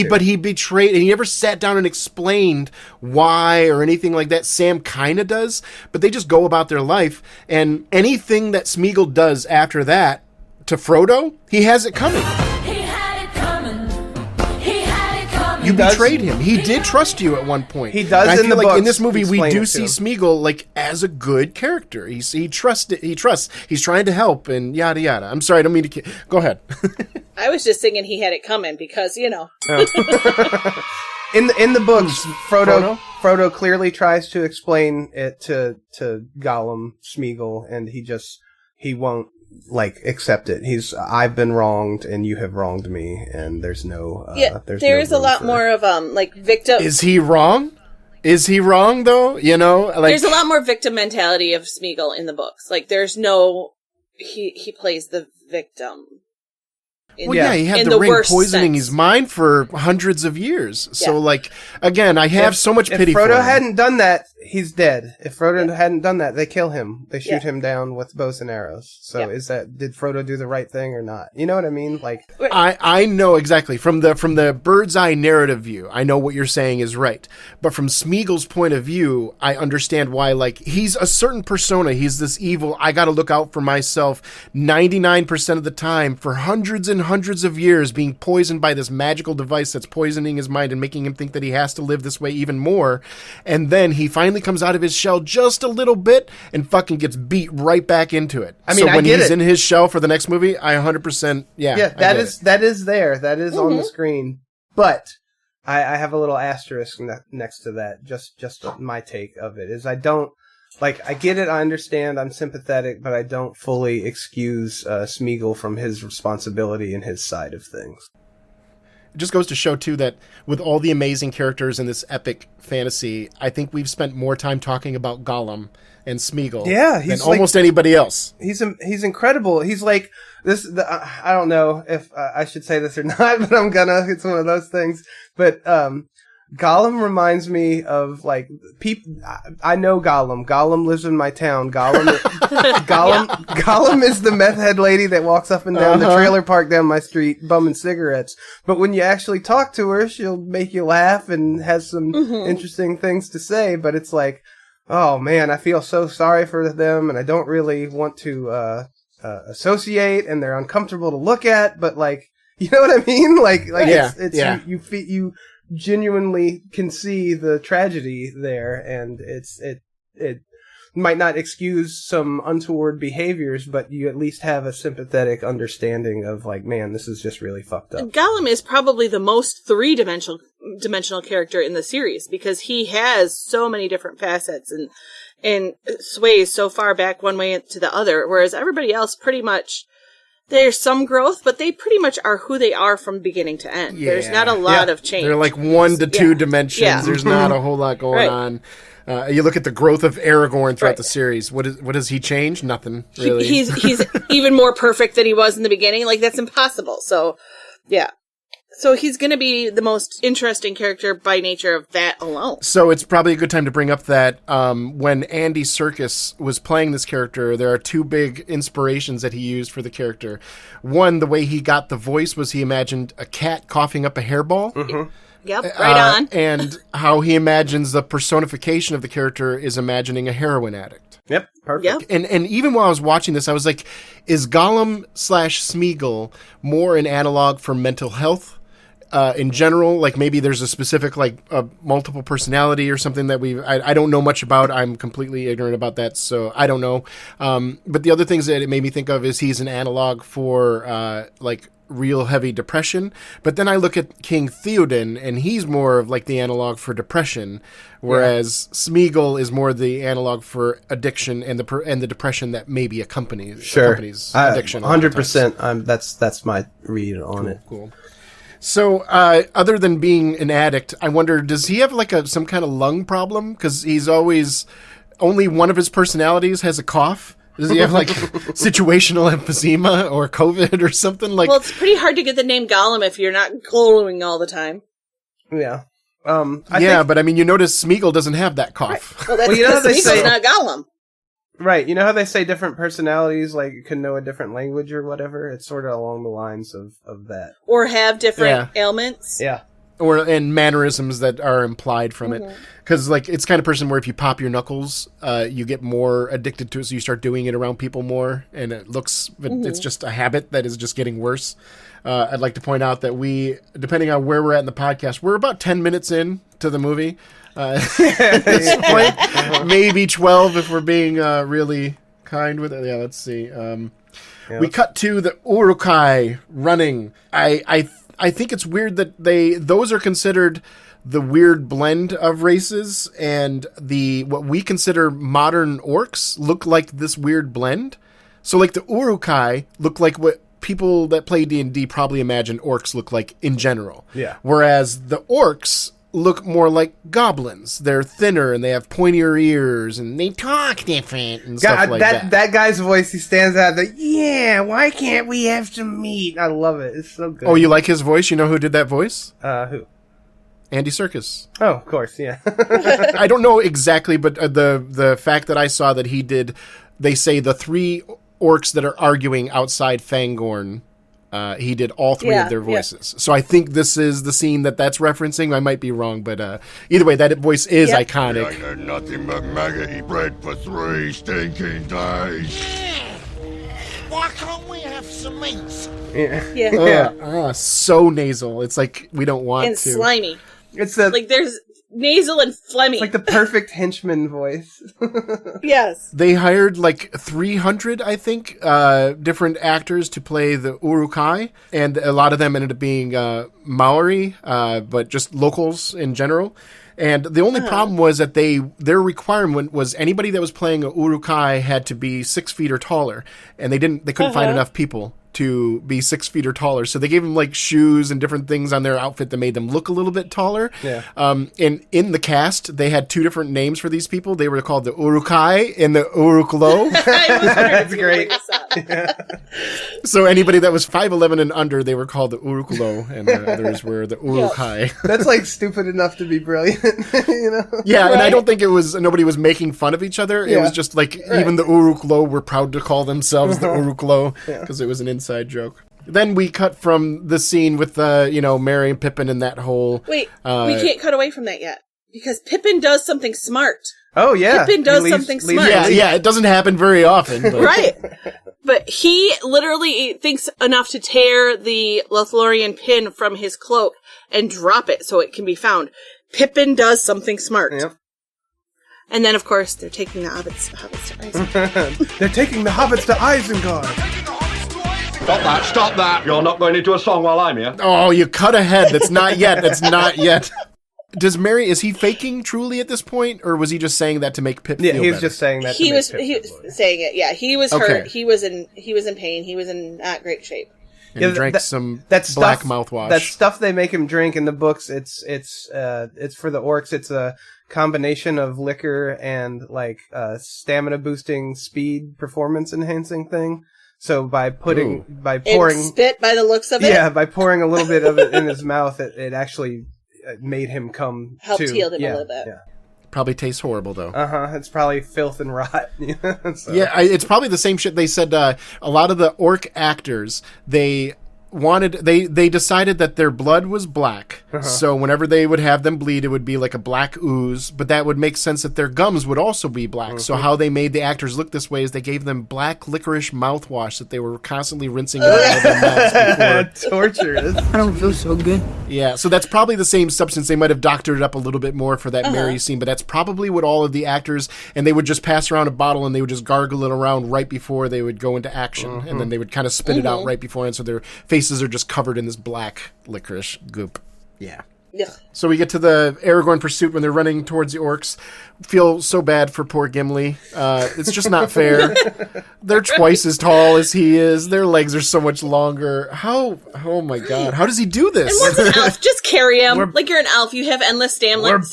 D: But
B: he betrayed, and he never sat down and explained why or anything like that. Sam kind of does, but they just go about their life, and anything that Smeagol does after that to Frodo, he has it coming. You betrayed him. He did trust you at one point.
D: He does.
B: And I
D: in
B: feel
D: the
B: like
D: books,
B: in this movie we do
D: it
B: see Smeagol like as a good character. He trusts. He's trying to help and yada yada. I'm sorry, I don't mean to. Go ahead.
C: I was just thinking he had it coming because
D: in the books, Frodo clearly tries to explain it to Gollum, Smeagol, and he won't accept it. I've been wronged and you have wronged me, and there's no
C: there's a lot more of victim.
B: Is he wrong? Is he wrong though? You know, like
C: There's a lot more victim mentality of Smeagol in the books. Like, there's no he plays the victim.
B: Well, yeah, he had
C: in
B: the ring
C: worst
B: poisoning
C: sense.
B: his mind for hundreds of years. So,
C: Yeah.
B: like, again, I have so much pity
D: If
B: for
D: Frodo
B: him.
D: hadn't done that, he's dead. If Frodo hadn't done that, they kill him. They shoot
C: Yeah.
D: him down with bows and arrows. So
C: Yeah.
D: did Frodo do the right thing or not? You know what I mean? Like,
B: I know exactly from the bird's eye narrative view. I know what you're saying is right, but from Smeagol's point of view, I understand why. Like, he's a certain persona. He's this evil. I got to look out for myself 99% of the time for hundreds and hundreds of years, being poisoned by this magical device that's poisoning his mind and making him think that he has to live this way even more. And then he finally comes out of his shell just a little bit and fucking gets beat right back into it.
D: I mean,
B: so
D: I
B: when
D: get
B: he's
D: it.
B: in his shell for the next movie, I 100%
D: yeah,
B: I
D: that
B: get
D: is
B: it.
D: that is there. That is on the screen. But I have a little asterisk next to that. Just my take of it is I don't. Like, I get it, I understand, I'm sympathetic, but I don't fully excuse Smeagol from his responsibility and his side of things.
B: It just goes to show, too, that with all the amazing characters in this epic fantasy, I think we've spent more time talking about Gollum and Smeagol than almost anybody else.
D: He's incredible. He's like, I don't know if I should say this or not, but I'm gonna. It's one of those things. But Gollum reminds me of, like, people. I know Gollum. Gollum lives in my town. Gollum is the meth head lady that walks up and down the trailer park down my street bumming cigarettes. But when you actually talk to her, she'll make you laugh and has some interesting things to say. But it's like, oh man, I feel so sorry for them, and I don't really want to associate, and they're uncomfortable to look at. But, like, you know what I mean? Like you genuinely can see the tragedy there, and it might not excuse some untoward behaviors, but you at least have a sympathetic understanding of, like, man, this is just really fucked up.
C: Gollum is probably the most three-dimensional character in the series because he has so many different facets and sways so far back one way to the other, whereas everybody else pretty much, there's some growth, but they pretty much are who they are from beginning to end.
B: Yeah.
C: There's not a lot of change.
B: They're like 1 to 2 dimensions.
C: Yeah.
B: There's not a whole lot going on. You look at the growth of Aragorn throughout the series. What does he change? Nothing, really.
C: He's even more perfect than he was in the beginning. Like, that's impossible. So, yeah. So he's going to be the most interesting character by nature of that alone.
B: So it's probably a good time to bring up that when Andy Serkis was playing this character, there are 2 big inspirations that he used for the character. One, the way he got the voice was he imagined a cat coughing up a hairball.
D: Mm-hmm.
C: Yep, right on.
B: And how he imagines the personification of the character is imagining a heroin addict.
D: Yep, perfect.
C: Yep.
B: And even while I was watching this, I was like, is Gollum / Smeagol more an analog for mental health in general? Like, maybe there's a specific, like, multiple personality or something that I don't know much about. I'm completely ignorant about that, so I don't know. But the other things that it made me think of is he's an analog for, like, real heavy depression. But then I look at King Theoden, and he's more of, like, the analog for depression, whereas Smeagol is more the analog for addiction and the depression that maybe accompanies addiction.
D: 100%. That's my read on it.
B: Cool. So, other than being an addict, I wonder, does he have like some kind of lung problem? Because he's always, only one of his personalities has a cough. Does he have like situational emphysema or COVID or something? Like,
C: well, it's pretty hard to get the name Gollum if you're not glowing all the time.
D: Yeah.
B: But I mean, you notice Smeagol doesn't have that cough.
C: Right. Well, that's
D: Well, you know
C: because
D: how they
C: Smeagol's not Gollum.
D: Right, you know how they say different personalities, like, can know a different language or whatever? It's sort of along the lines of that.
C: Or have different ailments.
D: Yeah.
B: And mannerisms that are implied from it. Because, like, it's kind of person where if you pop your knuckles, you get more addicted to it, so you start doing it around people more, and it's just a habit that is just getting worse. I'd like to point out that depending on where we're at in the podcast, we're about 10 minutes in to the movie. At this point, maybe 12 if we're being really kind with it. Yeah, let's see. We cut to the Uruk-hai running. I think it's weird that those are considered the weird blend of races, and what we consider modern orcs look like this weird blend. So, like, the Uruk-hai look like what people that play D&D probably imagine orcs look like in general.
D: Yeah.
B: Whereas the orcs look more like goblins. They're thinner and they have pointier ears and they talk different and stuff like that.
D: That guy's voice, he stands out like, yeah, why can't we have some meat? I love it. It's so good.
B: Oh, you like his voice? You know who did that voice?
D: Who?
B: Andy Serkis.
D: Oh, of course, yeah.
B: I don't know exactly, but the fact that I saw that he did, they say the 3 orcs that are arguing outside Fangorn, he did all 3 of their voices. So I think this is the scene that's referencing. I might be wrong, but either way, that voice is iconic.
A: I had nothing but maggoty bread for 3 stinking days.
J: Why can't we have some meat?
D: Yeah.
B: So nasal. It's like we don't want
C: and
B: to.
C: And slimy.
D: It's
C: like there's nasal and phlegmy.
D: It's like the perfect henchman voice.
C: Yes.
B: They hired like 300, I think, different actors to play the Uruk-hai, and a lot of them ended up being Maori, but just locals in general. And the only problem was that their requirement was anybody that was playing a Uruk-hai had to be 6 feet or taller, and they couldn't find enough people to be 6 feet or taller. So they gave them like shoes and different things on their outfit that made them look a little bit taller.
D: Yeah.
B: And in the cast, they had 2 different names for these people. They were called the Uruk-hai and the Uruk-lo.
D: That's great.
B: So anybody that was 5'11" and under, they were called the Uruk-lo, and the others were the Uruk-hai.
D: That's like stupid enough to be brilliant, you know?
B: Yeah, and I don't think nobody was making fun of each other. It was just like even the Uruk-lo were proud to call themselves the Uruk-lo because it was an inside joke. Then we cut from the scene with Merry and Pippin and that whole...
C: Wait, we can't cut away from that yet. Because Pippin does something smart.
D: Oh, yeah.
C: Pippin does something smart.
B: Yeah, it doesn't happen very often. But.
C: Right. But he literally thinks enough to tear the Lothlorien pin from his cloak and drop it so it can be found. Pippin does something smart.
D: Yep.
C: And then, of course, they're taking the hobbits to Isengard.
D: They're taking the hobbits to Isengard.
H: Stop that. You're not going into a song while I'm here.
B: Oh, you cut ahead. That's not yet. Does Merry, is he faking truly at this point, or was he just saying that to make Pip feel better?
D: Yeah, he was just saying that.
C: He was saying it. Yeah, he was hurt. He was in pain. He was in not great shape.
B: And he drank some black mouthwash.
D: That stuff they make him drink in the books. It's for the orcs. It's a combination of liquor and like stamina boosting, speed, performance enhancing thing. So by pouring
C: and spit by the looks of it.
D: Yeah, by pouring a little bit of it in his mouth, it actually made him come
C: helped
D: to.
C: Heal him a little bit.
D: Yeah.
B: Probably tastes horrible though.
D: It's probably filth and rot. So.
B: Yeah, it's probably the same shit. They said a lot of the orc actors they decided that their blood was black, so whenever they would have them bleed, it would be like a black ooze, but that would make sense that their gums would also be black. So how they made the actors look this way is they gave them black licorice mouthwash that they were constantly rinsing out of their mouths before.
D: Torturous.
J: I don't feel so good.
B: Yeah, so that's probably the same substance. They might have doctored it up a little bit more for that Merry scene, but that's probably what all of the actors, and they would just pass around a bottle and they would just gargle it around right before they would go into action, and then they would kind of spit it out right before, and so their faces are just covered in this black licorice goop. Yeah. So we get to the Aragorn pursuit when they're running towards the orcs. Feel so bad for poor Gimli. It's just not fair. They're twice as tall as he is. Their legs are so much longer. Oh my god. How does he do this?
C: And what's an elf? Just carry him. Like you're an elf. You have endless stamina. Just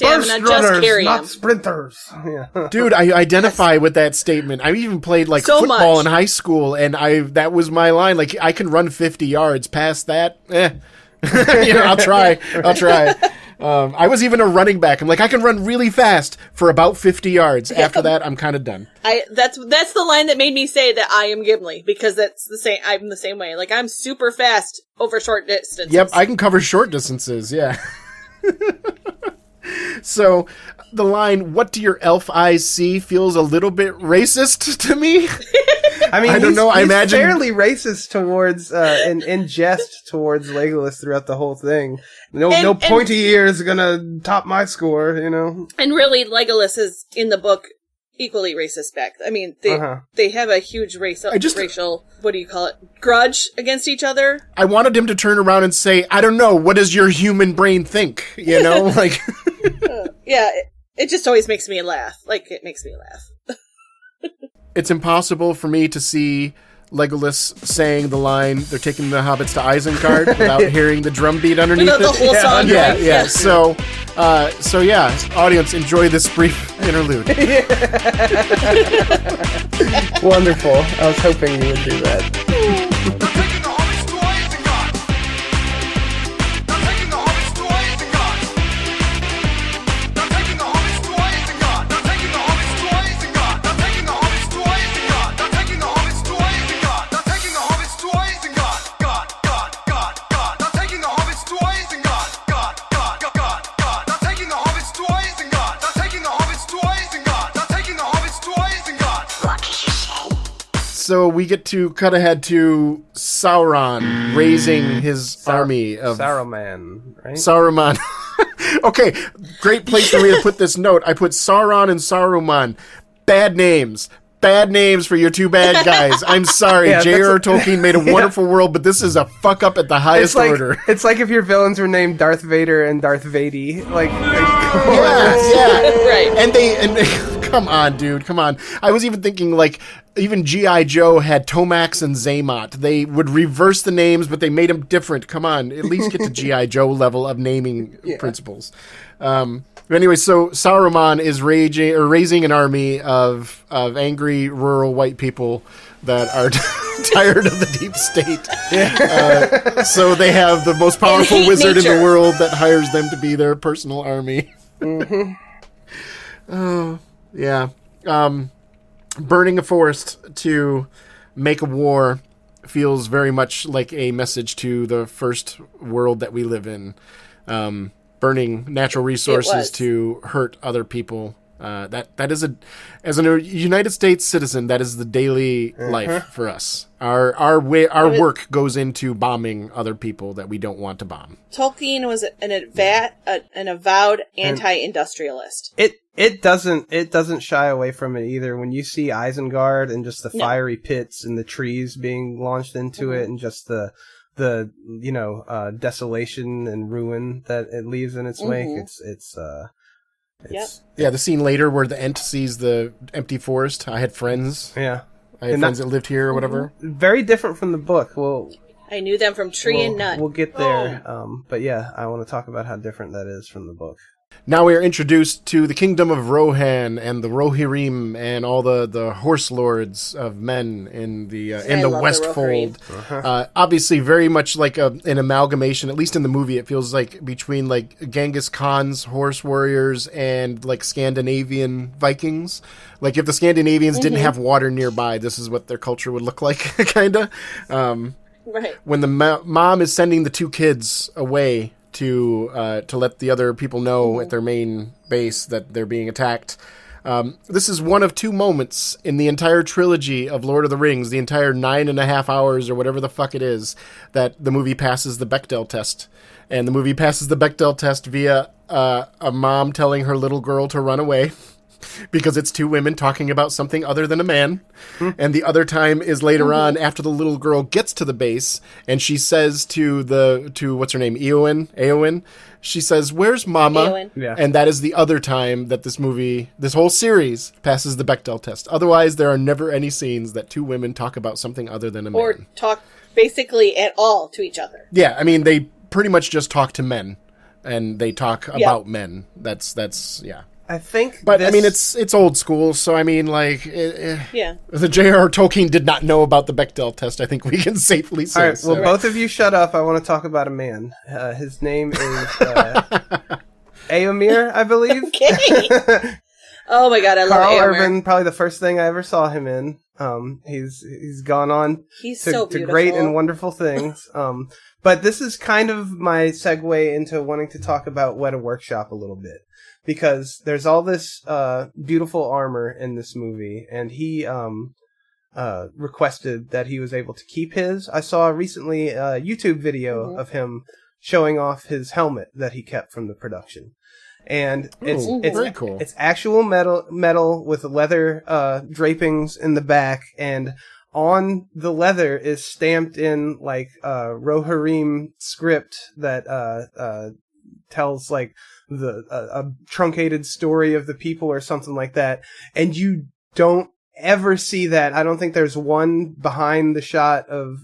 C: carry him.
D: Not sprinters. Yeah.
B: Dude, I identify with that statement. I even played like football in high school, and that was my line. Like, I can run 50 yards. Past that, I'll try. I was even a running back. I'm like, I can run really fast for about 50 yards. After that, I'm kind of done.
C: That's the line that made me say that I am Gimli, because that's the same. I'm the same way. Like, I'm super fast over short distances.
B: Yep, I can cover short distances. Yeah. So the line, "What do your elf eyes see?" feels a little bit racist to me.
D: I mean,
B: I don't know. I imagine
D: fairly racist towards, in jest towards Legolas throughout the whole thing. No pointy ears gonna top my score, you know.
C: And really, Legolas is in the book equally racist back. I mean, they have a huge racial, what do you call it, grudge against each other.
B: I wanted him to turn around and say, "I don't know, what does your human brain think?" You know, like.
C: Yeah, it just always makes me laugh. Like, it makes me laugh.
B: It's impossible for me to see Legolas saying the line, they're taking the hobbits to Isengard without hearing the drum beat underneath
C: The
B: it.
C: whole song,
B: Yeah,
C: right?
B: yeah. So yeah, audience, enjoy this brief interlude.
D: Wonderful. I was hoping you would do that.
B: So we get to cut ahead to Sauron raising his army of
D: Saruman, right?
B: Saruman. Okay, great place for me to put this note. I put Sauron and Saruman. Bad names. Bad names for your two bad guys. I'm sorry.
D: Yeah,
B: J.R.R. Tolkien made a wonderful world, but this is a fuck up at the highest order.
D: It's like if your villains were named Darth Vader and Darth Vady. Like
B: Yeah.
C: Right.
B: And they come on, dude. Come on. I was even thinking, like, even G.I. Joe had Tomax and Zaymot. They would reverse the names, but they made them different. Come on. At least get to G.I. Joe level of naming principles. Anyway, so Saruman is raising an army of angry rural white people that are tired of the deep state. So they have the most powerful wizard in the world that hires them to be their personal army.
D: Mm-hmm.
B: Oh, yeah. Burning a forest to make a war feels very much like a message to the first world that we live in. Burning natural resources to hurt other people. That is as a United States citizen, that is the daily life for us. Our work goes into bombing other people that we don't want to bomb.
C: Tolkien was an avowed anti-industrialist.
D: It doesn't shy away from it either. When you see Isengard and just the fiery pits and the trees being launched into it, and just the desolation and ruin that it leaves in its wake,
B: the scene later where the Ent sees the empty forest. I had friends.
D: Yeah.
B: I had friends that lived here or whatever.
D: Very different from the book.
C: I knew them from Tree and Nut.
D: We'll get there. But yeah, I want to talk about how different that is from the book.
B: Now we are introduced to the kingdom of Rohan and the Rohirrim and all the horse lords of men in the Westfold. Obviously, very much like an amalgamation. At least in the movie, it feels like between like Genghis Khan's horse warriors and like Scandinavian Vikings. Like if the Scandinavians didn't have water nearby, this is what their culture would look like, kind of.
C: Right.
B: When the mom is sending the two kids away to let the other people know at their main base that they're being attacked. This is one of two moments in the entire trilogy of Lord of the Rings, the entire 9.5 hours or whatever the fuck it is, that the movie passes the Bechdel test. And the movie passes the Bechdel test via a mom telling her little girl to run away because it's two women talking about something other than a man. And the other time is later on after the little girl gets to the base and she says to what's her name? Eowyn. She says, "Where's Mama?"
C: Eowyn.
D: Yeah.
B: And that is the other time that this whole series passes the Bechdel test. Otherwise, there are never any scenes that two women talk about something other than a man.
C: Or talk basically at all to each other.
B: Yeah, I mean, they pretty much just talk to men. And they talk about men. That's yeah.
D: I think,
B: but I mean, it's old school, so I mean, like, the J.R.R. Tolkien did not know about the Bechdel test. I think we can safely say.
D: All right, well, both of you shut up. I want to talk about a man. His name is Éomer, I believe.
C: Okay. Oh my god, I love
D: Carl
C: Éomer.
D: Urban, probably the first thing I ever saw him in. He's gone on to great and wonderful things. But this is kind of my segue into wanting to talk about Weta Workshop a little bit. Because there's all this beautiful armor in this movie, and he requested that he was able to keep his. I saw recently a YouTube video of him showing off his helmet that he kept from the production. And it's
B: very cool.
D: It's actual metal with leather drapings in the back, and on the leather is stamped in like Rohirrim script that tells like a truncated story of the people or something like that, and you don't ever see that. I don't think there's one behind the shot of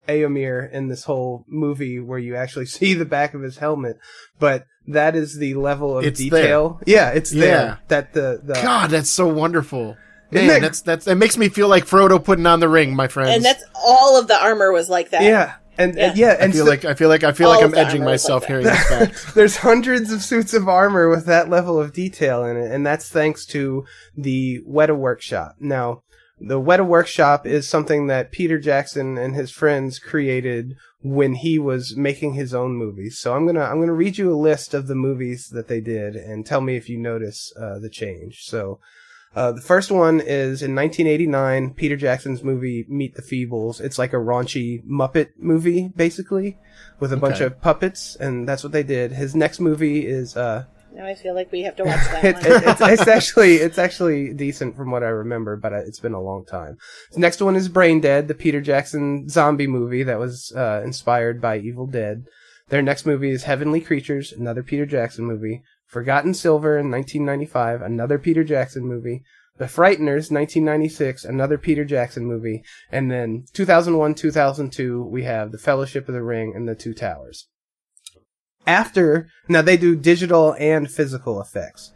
D: Éomer in this whole movie where you actually see the back of his helmet, but that is the level of detail. There. Yeah, it's there. That the
B: God, that's so wonderful. Man, that makes me feel like Frodo putting on the ring, my friends.
C: And that's all of the armor was like that.
D: Yeah. And
B: I feel like I'm edging myself
C: like
B: hearing this fact.
D: There's hundreds of suits of armor with that level of detail in it, and that's thanks to the Weta Workshop. Now, the Weta Workshop is something that Peter Jackson and his friends created when he was making his own movies. So I'm gonna read you a list of the movies that they did, and tell me if you notice the change. So. The first one is in 1989, Peter Jackson's movie Meet the Feebles. It's like a raunchy Muppet movie, basically, with a bunch of puppets, and that's what they did. His next movie is...
C: Now I feel like we have to watch that one.
D: It's actually decent from what I remember, but it's been a long time. The next one is Brain Dead, the Peter Jackson zombie movie that was inspired by Evil Dead. Their next movie is Heavenly Creatures, another Peter Jackson movie. Forgotten Silver in 1995, another Peter Jackson movie. The Frighteners, 1996, another Peter Jackson movie. And then 2001-2002, we have The Fellowship of the Ring and The Two Towers. Now they do digital and physical effects.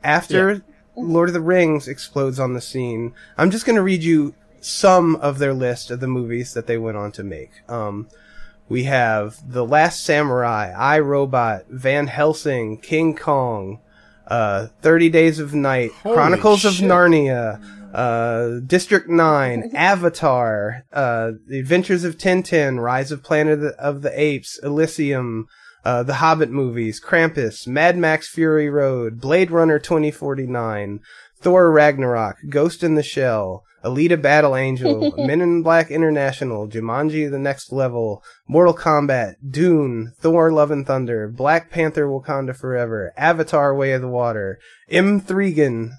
D: After Lord of the Rings explodes on the scene, I'm just going to read you some of their list of the movies that they went on to make. We have The Last Samurai, I, Robot, Van Helsing, King Kong, 30 Days of Night,
B: Holy
D: Chronicles of
B: shit.
D: Narnia, District 9, Avatar, The Adventures of Tintin, Rise of Planet of the Apes, Elysium, the Hobbit movies, Krampus, Mad Max Fury Road, Blade Runner 2049, Thor Ragnarok, Ghost in the Shell, Alita Battle Angel, Men in Black International, Jumanji The Next Level, Mortal Kombat, Dune, Thor Love and Thunder, Black Panther Wakanda Forever, Avatar Way of the Water, M. Thregan,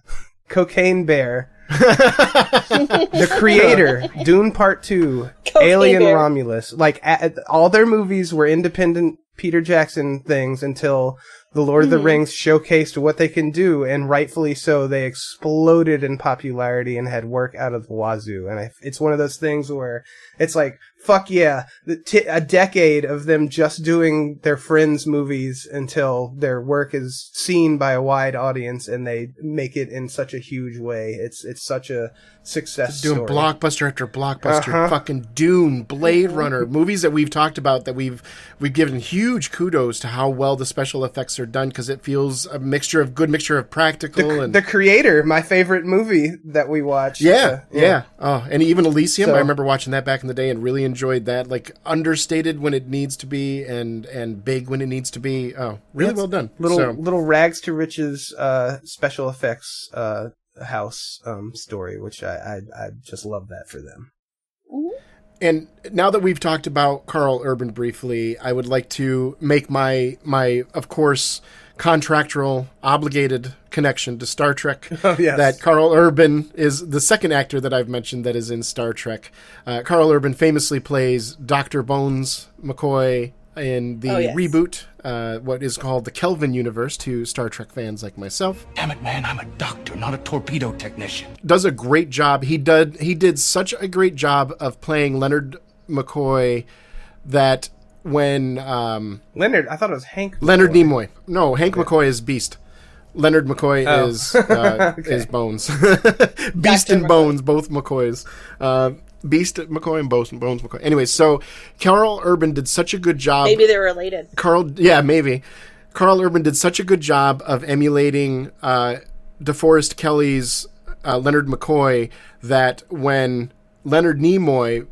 D: Cocaine Bear, The Creator, Dune Part 2, Alien
C: Bear.
D: Romulus. Like, all their movies were independent Peter Jackson things until the Lord of the Rings showcased what they can do, and rightfully so, they exploded in popularity and had work out of the wazoo. And it's one of those things where it's like, fuck yeah, a decade of them just doing their friends' movies until their work is seen by a wide audience, and they make it in such a huge way. It's such a success
B: doing
D: story.
B: Blockbuster after blockbuster, fucking Dune, Blade Runner, movies that we've talked about that we've given huge kudos to how well the special effects are done, because it feels a mixture of practical and
D: The Creator, my favorite movie that we watched.
B: Yeah. Oh, and even Elysium,
D: So-
B: I remember watching that back in the day and really enjoyed that. Like, understated when it needs to be and big when it needs to be. Oh, really well done.
D: Little rags to riches special effects house story, which I just love that for them.
B: And now that we've talked about Carl Urban briefly, I would like to make my of course, contractual, obligated connection to Star Trek.
D: Oh, yes.
B: That Carl Urban is the second actor that I've mentioned that is in Star Trek. Carl Urban famously plays Dr. Bones McCoy in the reboot, what is called the Kelvin universe to Star Trek fans like myself.
G: Damn it, man, I'm a doctor, not a torpedo technician.
B: Does a great job. He did such a great job of playing Leonard McCoy that when
D: Leonard, I thought it was Hank.
B: Leonard Nimoy. No, Hank McCoy is Beast. Leonard McCoy is Bones. Beast and Bones, both McCoys. Beast McCoy and Bones McCoy. Anyway, so Carl Urban did such a good job.
C: Maybe they're related.
B: Maybe. Carl Urban did such a good job of emulating DeForest Kelley's Leonard McCoy that when Leonard Nimoy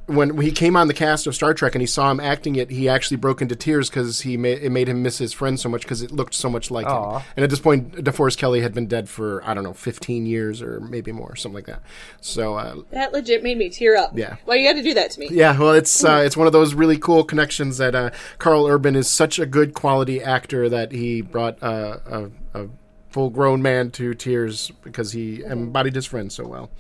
B: when he came on the cast of Star Trek and he saw him acting it, he actually broke into tears because it made him miss his friend so much because it looked so much like him. And at this point, DeForest Kelley had been dead for, 15 years or maybe more, something like that. So
C: that legit made me tear up.
B: Yeah.
C: Why you got to do that to me?
B: Yeah, well, it's one of those really cool connections that Carl Urban is such a good quality actor that he brought a full-grown man to tears because he embodied his friend so well.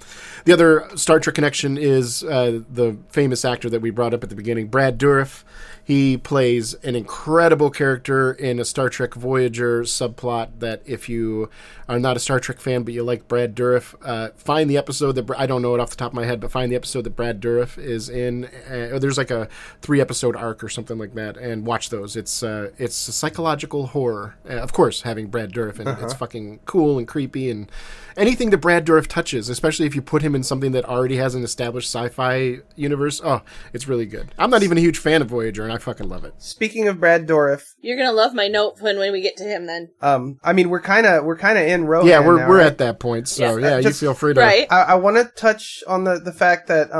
B: The other Star Trek connection is the famous actor that we brought up at the beginning, Brad Dourif. He plays an incredible character in a Star Trek Voyager subplot that if you are not a Star Trek fan but you like Brad Dourif, find the episode that, I don't know it off the top of my head, but find the episode that Brad Dourif is in. There's like a 3-episode arc or something like that, and watch those. It's a psychological horror. Of course, having Brad Dourif in it. It's fucking cool and creepy, and anything that Brad Dourif touches, especially if you put him in something that already has an established sci-fi universe, it's really good. I'm not even a huge fan of Voyager, and I fucking love it.
D: Speaking of Brad Dourif,
C: You're gonna love my note when we get to him. Then
D: I mean, we're kind of in Rohan.
B: Yeah, we're
D: now, right?
B: at that point, so
C: Yeah.
B: you feel free to.
C: right.
D: I want to touch on the fact that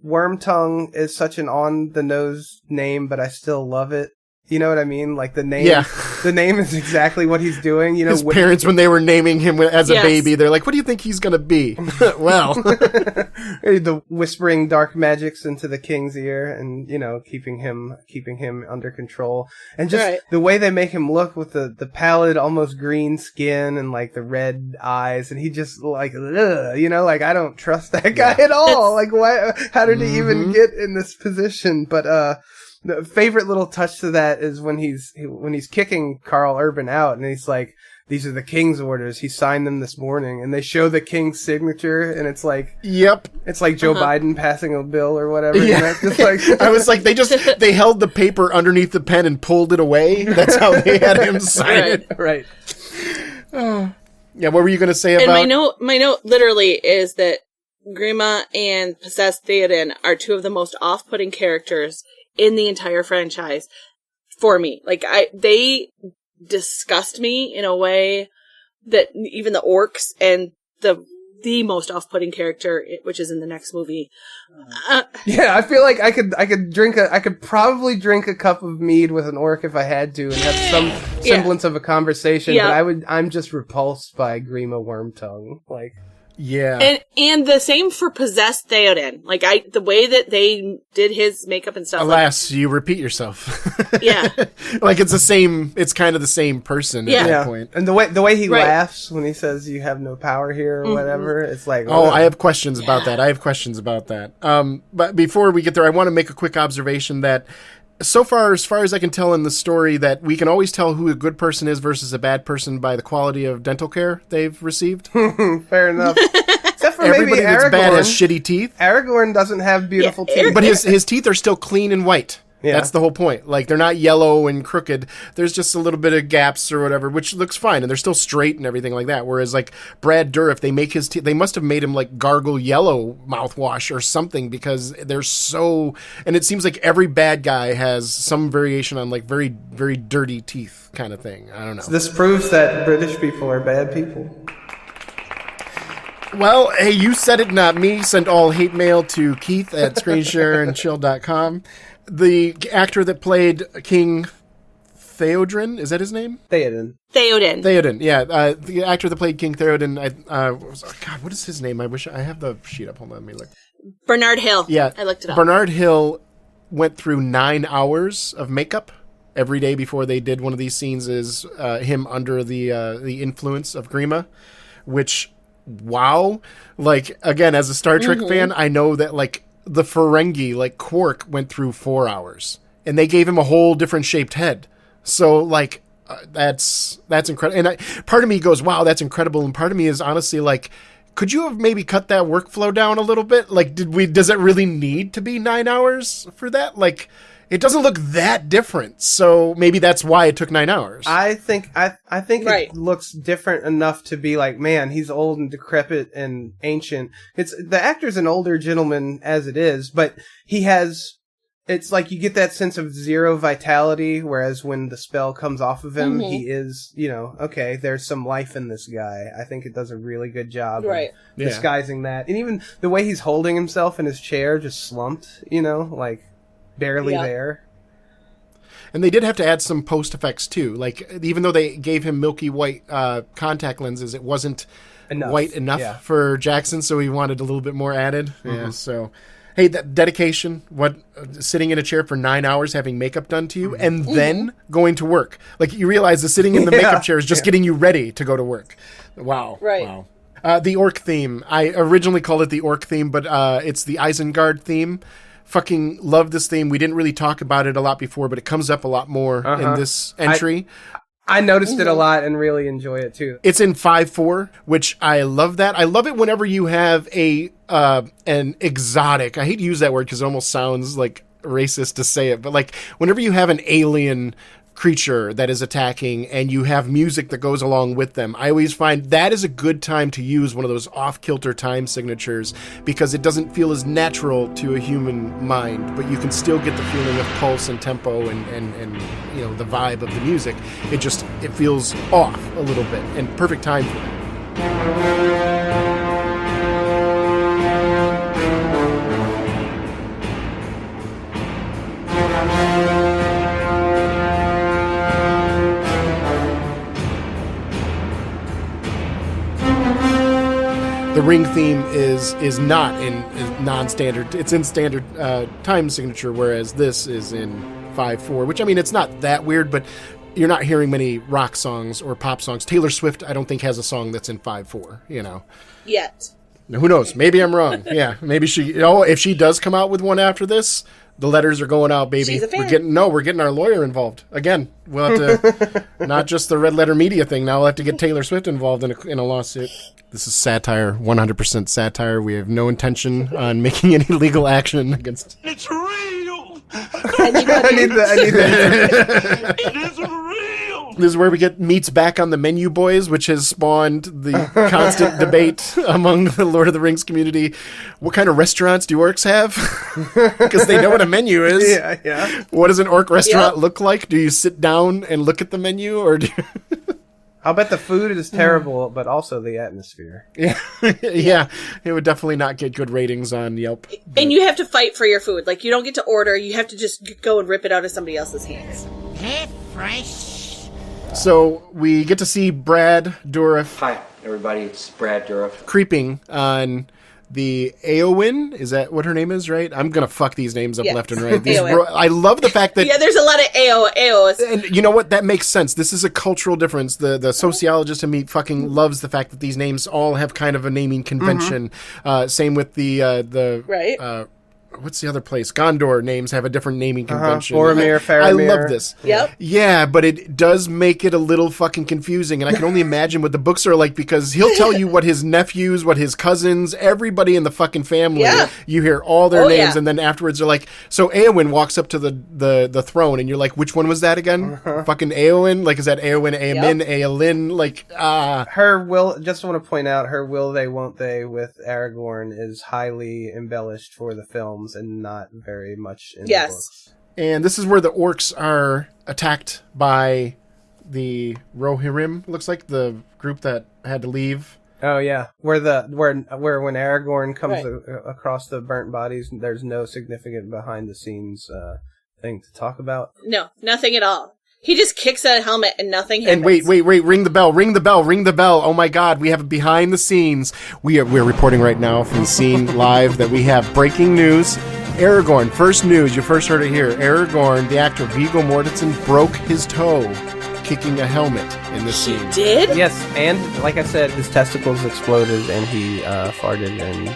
D: Wormtongue is such an on the nose name, but I still love it. You know what I mean? Like the name.
B: Yeah.
D: The name is exactly what he's doing. You know,
B: His parents, when they were naming him as a
C: Yes.
B: baby, they're like, "What do you think he's gonna be?" Well,
D: the whispering dark magics into the king's ear, and keeping him under control, and just
C: Right.
D: the way they make him look with the pallid, almost green skin and like the red eyes, and he just like, ugh, like I don't trust that guy at all. Like, why? How did he even get in this position? But the favorite little touch to that is when he's kicking Carl Urban out, and he's like, "These are the king's orders. He signed them this morning," and they show the king's signature, and it's like,
B: yep.
D: it's like Joe Biden passing a bill or whatever.
B: Yeah.
D: Just like
B: I was like, they held the paper underneath the pen and pulled it away. That's how they had him sign it.
D: right.
B: Yeah, what were you going to say about?
C: And my note literally is that Grima and Possessed Theoden are two of the most off-putting characters in the entire franchise for me. Like, they disgust me in a way that even the orcs and the most off-putting character, which is in the next movie.
D: Yeah, I feel like I could probably drink a cup of mead with an orc if I had to and have some semblance of a conversation, but I'm just repulsed by Grima Wormtongue. Like,
B: yeah.
C: And the same for Possessed Theoden. Like, the way that they did his makeup and stuff.
B: Alas, you repeat yourself.
C: Yeah.
B: Like it's kind of the same person at that point.
D: And the way he laughs when he says you have no power here or whatever, it's like,
B: I have questions about that. But before we get there, I want to make a quick observation that so far as I can tell in the story, that we can always tell who a good person is versus a bad person by the quality of dental care they've received.
D: Fair enough. Except for
B: Everybody
D: maybe
B: that's
D: Aragorn.
B: bad has shitty teeth.
D: Aragorn doesn't have beautiful teeth.
B: But his teeth are still clean and white.
D: Yeah.
B: That's the whole point. Like, they're not yellow and crooked. There's just a little bit of gaps or whatever, which looks fine, and they're still straight and everything like that. Whereas, like, Brad Dourif, they make his teeth, they must have made him, like, gargle yellow mouthwash or something, because they're so... And it seems like every bad guy has some variation on, like, very, very dirty teeth kind of thing. I don't know.
D: So this proves that British people are bad people.
B: Well, hey, you said it, not me. Send all hate mail to Keith at screenshareandchill.com. The actor that played King Theoden, is that his name?
C: Theoden,
B: yeah. The actor that played King Theoden, God, what is his name? I wish I have the sheet up. Hold on, let me look.
C: Bernard Hill.
B: Yeah.
C: I looked it up.
B: Bernard Hill went through 9 hours of makeup every day before they did one of these scenes, is him under the influence of Grima, which, wow. Like, again, as a Star Trek fan, I know that, like, the Ferengi, like Quark, went through 4 hours, and they gave him a whole different shaped head. So, like, that's incredible. And part of me goes, wow, that's incredible. And part of me is honestly like, could you have maybe cut that workflow down a little bit? Like, does it really need to be 9 hours for that? Like, it doesn't look that different. So maybe that's why it took 9 hours.
D: I think
C: Right.
D: it looks different enough to be like, man, he's old and decrepit and ancient. The actor's an older gentleman as it is, but it's like you get that sense of zero vitality, whereas when the spell comes off of him, he is, okay, there's some life in this guy. I think it does a really good job of disguising that. And even the way he's holding himself in his chair, just slumped, like barely there.
B: And they did have to add some post effects too. Like, even though they gave him milky white contact lenses, it wasn't white enough for Jackson, so he wanted a little bit more added. Yeah, so... Hey, that dedication, sitting in a chair for 9 hours having makeup done to you and then going to work. Like, you realize that sitting in the makeup chair is just getting you ready to go to work. Wow.
C: Right.
B: Wow. The orc theme. I originally called it the orc theme, but it's the Isengard theme. Fucking love this theme. We didn't really talk about it a lot before, but it comes up a lot more in this entry.
D: I noticed it a lot and really enjoy it too.
B: It's in 5/4, which I love that. I love it whenever you have an exotic. I hate to use that word because it almost sounds like racist to say it, but like whenever you have an alien creature that is attacking and you have music that goes along with them, I always find that is a good time to use one of those off-kilter time signatures because it doesn't feel as natural to a human mind, but you can still get the feeling of pulse and tempo and you know, the vibe of the music. It feels off a little bit, and perfect time for that. The ring theme is not in non-standard. It's in standard time signature, whereas this is in 5/4. Which, I mean, it's not that weird, but you're not hearing many rock songs or pop songs. Taylor Swift, I don't think, has a song that's in 5/4. You know,
C: yet.
B: Now, who knows? Maybe I'm wrong. Yeah, maybe she. If she does come out with one after this, the letters are going out, baby.
C: She's a fan.
B: We're getting our lawyer involved again. We'll have to not just the red letter media thing. Now we'll have to get Taylor Swift involved in a lawsuit. This is satire, 100% satire. We have no intention on making any legal action against.
J: It's real.
D: I need that.
J: It is real.
B: This is where we get meats back on the menu, boys, which has spawned the constant debate among the Lord of the Rings community. What kind of restaurants do orcs have? Because they know what a menu is.
D: Yeah.
B: What does an orc restaurant look like? Do you sit down and look at the menu, or do
D: I'll bet the food is terrible, but also the atmosphere.
B: Yeah, yeah, it would definitely not get good ratings on Yelp.
C: And you have to fight for your food. Like, you don't get to order. You have to just go and rip it out of somebody else's hands.
J: Hey, fresh.
B: So we get to see Brad Dourif.
E: Hi, everybody. It's Brad Dourif.
B: Creeping on the Eowyn. Is that what her name is, right? I'm going to fuck these names up left and right. I love the fact that...
C: Yeah, there's a lot of AOs.
B: And you know what? That makes sense. This is a cultural difference. The sociologist in me fucking loves the fact that these names all have kind of a naming convention. Same with the
C: right.
B: What's the other place? Gondor names have a different naming convention.
D: Boromir, Faramir.
B: I love this.
C: Yep.
B: Yeah, but it does make it a little fucking confusing, and I can only imagine what the books are like, because he'll tell you what his nephews, what his cousins, everybody in the fucking family, you hear all their names, and then afterwards they're like, so Eowyn walks up to the throne, and you're like, which one was that again? Fucking Eowyn? Like, is that Eowyn, Eomin, Eowyn? Like,
D: Her will, just want to point out, her will they, won't they with Aragorn is highly embellished for the films and not very much in the books.
B: And this is where the orcs are attacked by the Rohirrim, looks like, the group that had to leave.
D: Oh yeah, where when Aragorn comes across the burnt bodies, there's no significant behind the scenes thing to talk about.
C: No, nothing at all. He just kicks a helmet and nothing happens.
B: And wait, ring the bell. Oh my god, we have behind the scenes. We're reporting right now from the scene live that we have breaking news. Aragorn, first news, you first heard it here. Aragorn, the actor Viggo Mortensen, broke his toe kicking a helmet in this scene.
C: Did?
D: Yes, and like I said, his testicles exploded and he farted and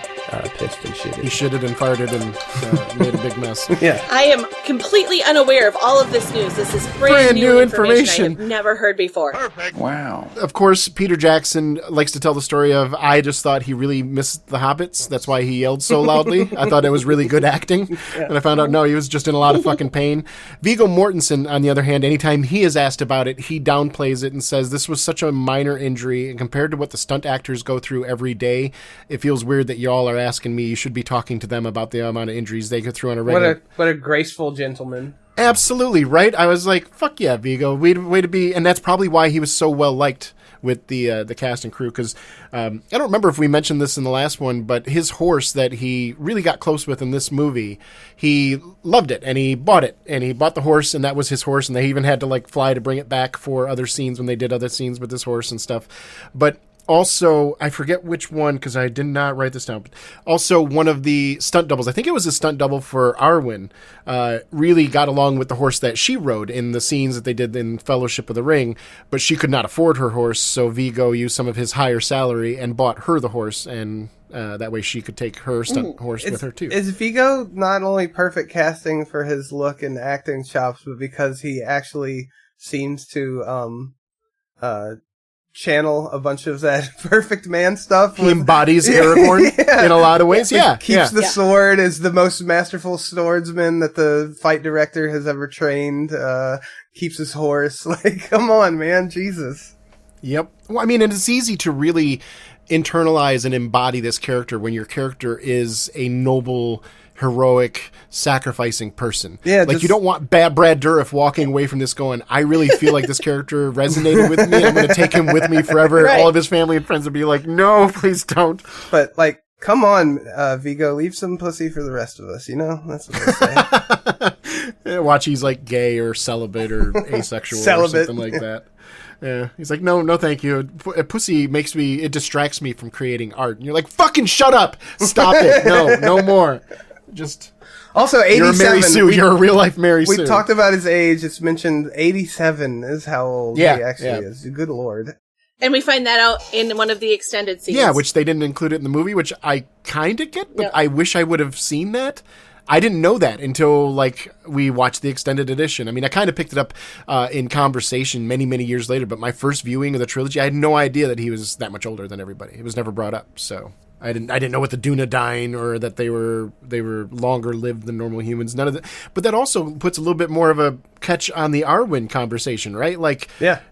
D: pissed and shitted.
B: He shitted and farted and made a big mess.
D: Yeah.
C: I am completely unaware of all of this news. This is brand new information I have never heard before.
J: Perfect.
A: Wow.
B: Of course, Peter Jackson likes to tell the story of, I just thought he really missed the Hobbits. That's why he yelled so loudly. I thought it was really good acting. And I found out, no, he was just in a lot of fucking pain. Viggo Mortensen, on the other hand, anytime he is asked about it, he downplays it and says this was such a minor injury. And compared to what the stunt actors go through every day, it feels weird that y'all are asking me. You should be talking to them about the amount of injuries they go through on a regular.
D: What a graceful gentleman.
B: Absolutely, right? I was like, fuck yeah, Viggo. Way to be. And that's probably why he was so well liked with the cast and crew, because I don't remember if we mentioned this in the last one, but his horse that he really got close with in this movie, he loved it, and he bought it, and he bought the horse, and that was his horse, and they even had to like fly to bring it back for other scenes when they did other scenes with this horse and stuff. But also, I forget which one because I did not write this down. But also, one of the stunt doubles, I think it was a stunt double for Arwen, really got along with the horse that she rode in the scenes that they did in Fellowship of the Ring, but she could not afford her horse, so Viggo used some of his higher salary and bought her the horse, and that way she could take her stunt horse with her too.
D: Is Viggo not only perfect casting for his look and acting chops, but because he actually seems to channel a bunch of that perfect man stuff.
B: He embodies Aragorn in a lot of ways. Yeah.
D: Keeps the sword, is the most masterful swordsman that the fight director has ever trained. Keeps his horse. Like, come on, man. Jesus.
B: Yep. Well, I mean, and it's easy to really internalize and embody this character when your character is a noble, heroic, sacrificing person.
D: Yeah,
B: like, you don't want bad Brad Dourif walking away from this going, I really feel like this character resonated with me. I'm going to take him with me forever.
C: Right.
B: All of his family and friends would be like, no, please don't.
D: But, like, come on, Viggo, leave some pussy for the rest of us, you know? That's what I say.
B: Watch, he's like gay or celibate or asexual or something like that. Yeah, he's like, no, thank you. Pussy it distracts me from creating art. And you're like, fucking shut up! Stop it! No more. Just
D: also 87.
B: You're Mary Sue. You're a real life Mary Sue.
D: We talked about his age. It's mentioned 87 is how old he actually is. Good lord.
C: And we find that out in one of the extended scenes.
B: Yeah, which they didn't include it in the movie, which I kind of get, but I wish I would have seen that. I didn't know that until, like, we watched the extended edition. I mean, I kind of picked it up in conversation many, many years later, but my first viewing of the trilogy, I had no idea that he was that much older than everybody. It was never brought up, so I didn't know what the Dunedain or that they were longer lived than normal humans. None of that. But that also puts a little bit more of a catch on the Arwen conversation, right? Like,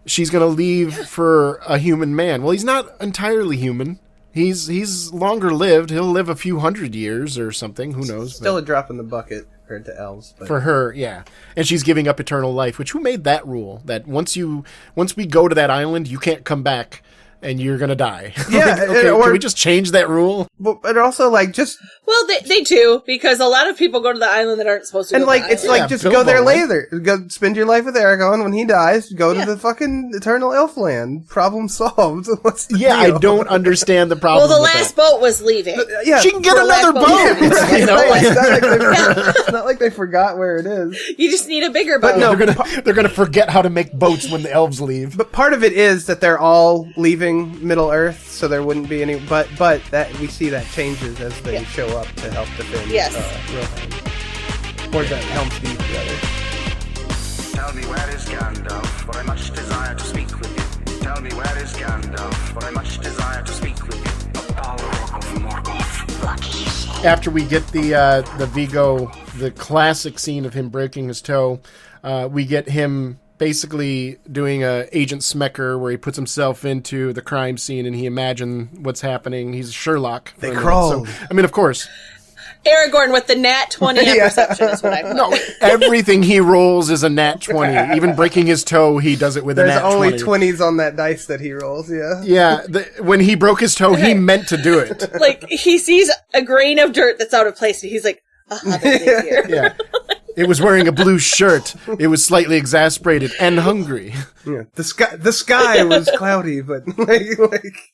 B: she's going to leave for a human man. Well, he's not entirely human. He's longer lived. He'll live a few hundred years or something. Who knows?
D: Still a drop in the bucket compared to elves. But.
B: For her, yeah. And she's giving up eternal life, which who made that rule? That once we go to that island, you can't come back and you're going to die.
D: Yeah.
B: Like, okay, can we just change that rule?
D: But also, like, just...
C: Well, they do, because a lot of people go to the island that aren't supposed to go
D: and, like,
C: to the
D: it's
C: island.
D: like, just go there later. Go spend your life with Aragorn. When he dies, go to the fucking Eternal Elfland. Problem solved. What's the deal?
B: I don't understand the problem.
C: Well, the last boat was leaving.
B: She can get another boat.
D: Right. You know? It's not like they forgot where it is.
C: You just need a bigger boat.
D: But no,
B: they're gonna forget how to make boats when the elves leave.
D: But part of it is that they're all leaving Middle Earth, so there wouldn't be any. But that we see that changes as they show up to help defend.
C: Yes.
D: Rohan. Or the Helm's Deep, rather.
K: Tell me where is Gandalf, for I much desire to speak with you. Tell me where is Gandalf, for I much desire to speak with you. The Balrog of Morgoth.
B: After we get the Viggo, the classic scene of him breaking his toe, we get him basically doing a Agent Smecker where he puts himself into the crime scene and he imagines what's happening. He's Sherlock.
D: They crawl.
B: So, I mean, of course.
C: Aragorn with the nat 20 on perception is what I put.
B: No, everything he rolls is a nat 20. Even breaking his toe, he does it with a nat 20.
D: There's only 20s on that dice that he rolls, yeah.
B: Yeah, when he broke his toe, he meant to do it.
C: Like, he sees a grain of dirt that's out of place, and he's like, here.
B: Yeah. It was wearing a blue shirt. It was slightly exasperated and hungry.
D: Yeah. The sky was cloudy, but like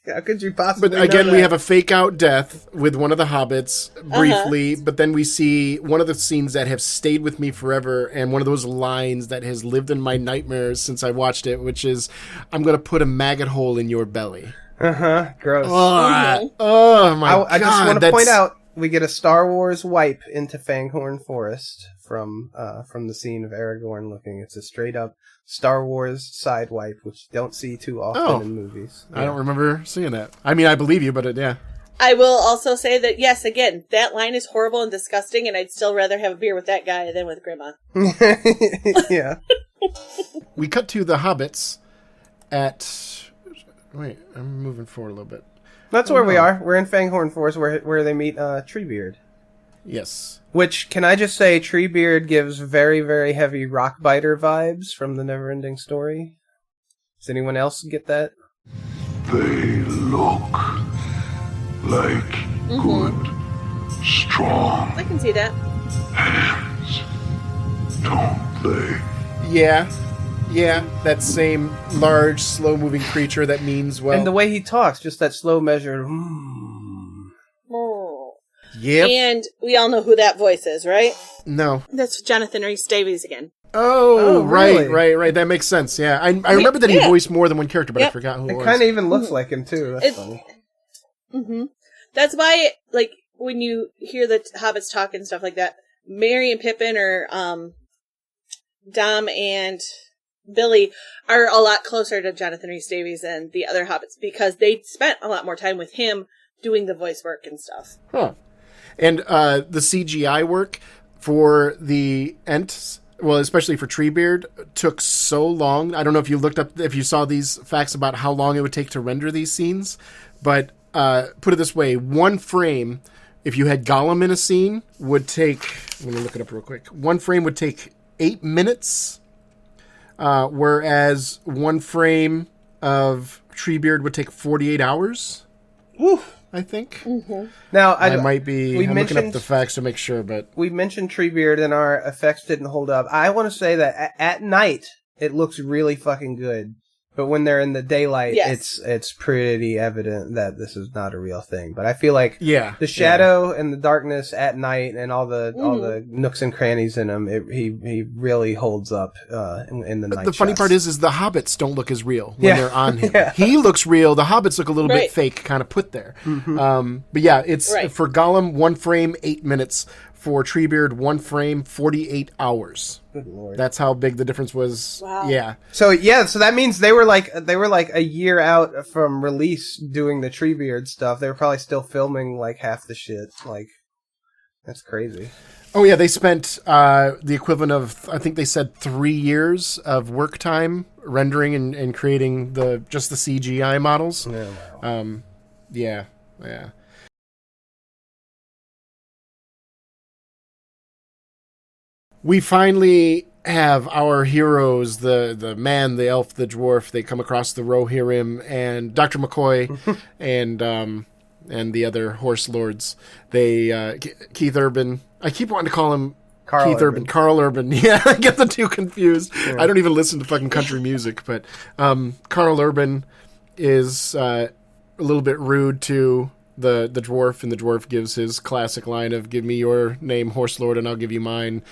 D: how could you possibly?
B: But again, we have a fake out death with one of the hobbits briefly, but then we see one of the scenes that have stayed with me forever, and one of those lines that has lived in my nightmares since I watched it, which is, "I'm going to put a maggot hole in your belly."
D: Gross.
B: Oh my god!
D: I just want to point out. We get a Star Wars wipe into Fanghorn Forest from the scene of Aragorn looking. It's a straight up Star Wars side wipe, which you don't see too often in movies. Yeah.
B: I don't remember seeing that. I mean, I believe you, but yeah.
C: I will also say that, yes, again, that line is horrible and disgusting, and I'd still rather have a beer with that guy than with Grandma.
D: Yeah.
B: We cut to the hobbits at... Wait, I'm moving forward a little bit.
D: That's where we are. We're in Fanghorn Forest where they meet Treebeard.
B: Yes.
D: Which, can I just say, Treebeard gives very, very heavy Rockbiter vibes from the Neverending Story. Does anyone else get that?
A: They look like good, strong
C: I can see that.
A: hands, don't they?
B: Yeah. Yeah, that same large, slow-moving creature that means, well...
D: And the way he talks, just that slow measured...
B: Yep.
C: And we all know who that voice is, right?
B: No.
C: That's Jonathan Rhys-Davies again.
B: Oh,
D: really?
B: right. That makes sense. Yeah, I remember that he voiced more than one character, but I forgot who it was.
D: It kind of even looks like him too. That's funny.
C: Mm-hmm. That's why, like, when you hear the hobbits talk and stuff like that, Merry and Pippin or Dom and Billy are a lot closer to Jonathan Rhys-Davies than the other hobbits because they spent a lot more time with him doing the voice work and stuff.
B: Huh. And the CGI work for the Ents, well, especially for Treebeard, took so long. I don't know if you looked up, if you saw these facts about how long it would take to render these scenes, but put it this way, one frame, if you had Gollum in a scene, would take, let me look it up real quick, one frame would take 8 minutes, whereas one frame of Treebeard would take 48 hours.
D: Woo.
B: I think.
C: Mm-hmm.
D: Now
B: I might be. I'm looking up the facts to make sure, but
D: we mentioned Treebeard and our effects didn't hold up. I want to say that at night it looks really fucking good, but when they're in the daylight, it's pretty evident that this is not a real thing. But I feel like the shadow and the darkness at night and all the nooks and crannies in him, he really holds up in the night.
B: The funny part is the hobbits don't look as real when they're on him. He looks real. The hobbits look a little bit fake, kind of put there.
D: Mm-hmm.
B: But yeah, it's for Gollum 1 frame 8 minutes. For Treebeard 1 frame 48 hours.
D: Good Lord.
B: That's how big the difference was.
C: Wow.
B: Yeah.
D: So that means they were like a year out from release doing the Treebeard stuff. They were probably still filming like half the shit. Like, that's crazy.
B: Oh yeah, they spent the equivalent of, I think they said 3 years of work time rendering and creating just the CGI models.
D: Yeah. Wow.
B: Yeah. We finally have our heroes, the man, the elf, the dwarf. They come across the Rohirrim and Dr. McCoy and the other horse lords. They Keith Urban. I keep wanting to call him Keith Urban. Carl Urban. Yeah, I get the two confused. Yeah. I don't even listen to fucking country music, but Carl Urban is a little bit rude to the dwarf, and the dwarf gives his classic line of "Give me your name, horse lord, and I'll give you mine."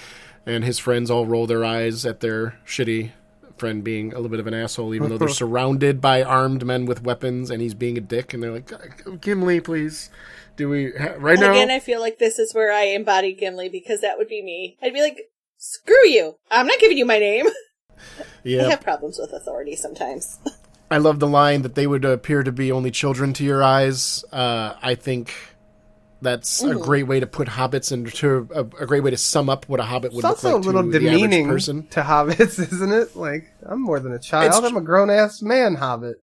B: And his friends all roll their eyes at their shitty friend being a little bit of an asshole, even though they're surrounded by armed men with weapons, and he's being a dick. And they're like, Gimli, please. Do we... right now?
C: Again, I feel like this is where I embody Gimli, because that would be me. I'd be like, screw you. I'm not giving you my name. Yeah. I have problems with authority sometimes.
B: I love the line that they would appear to be only children to your eyes. I think... That's a great way to put hobbits into a great way to sum up what a hobbit would look like to the average person. It's also a little demeaning
D: to hobbits, isn't it? Like, I'm more than a child. I'm a grown-ass man hobbit.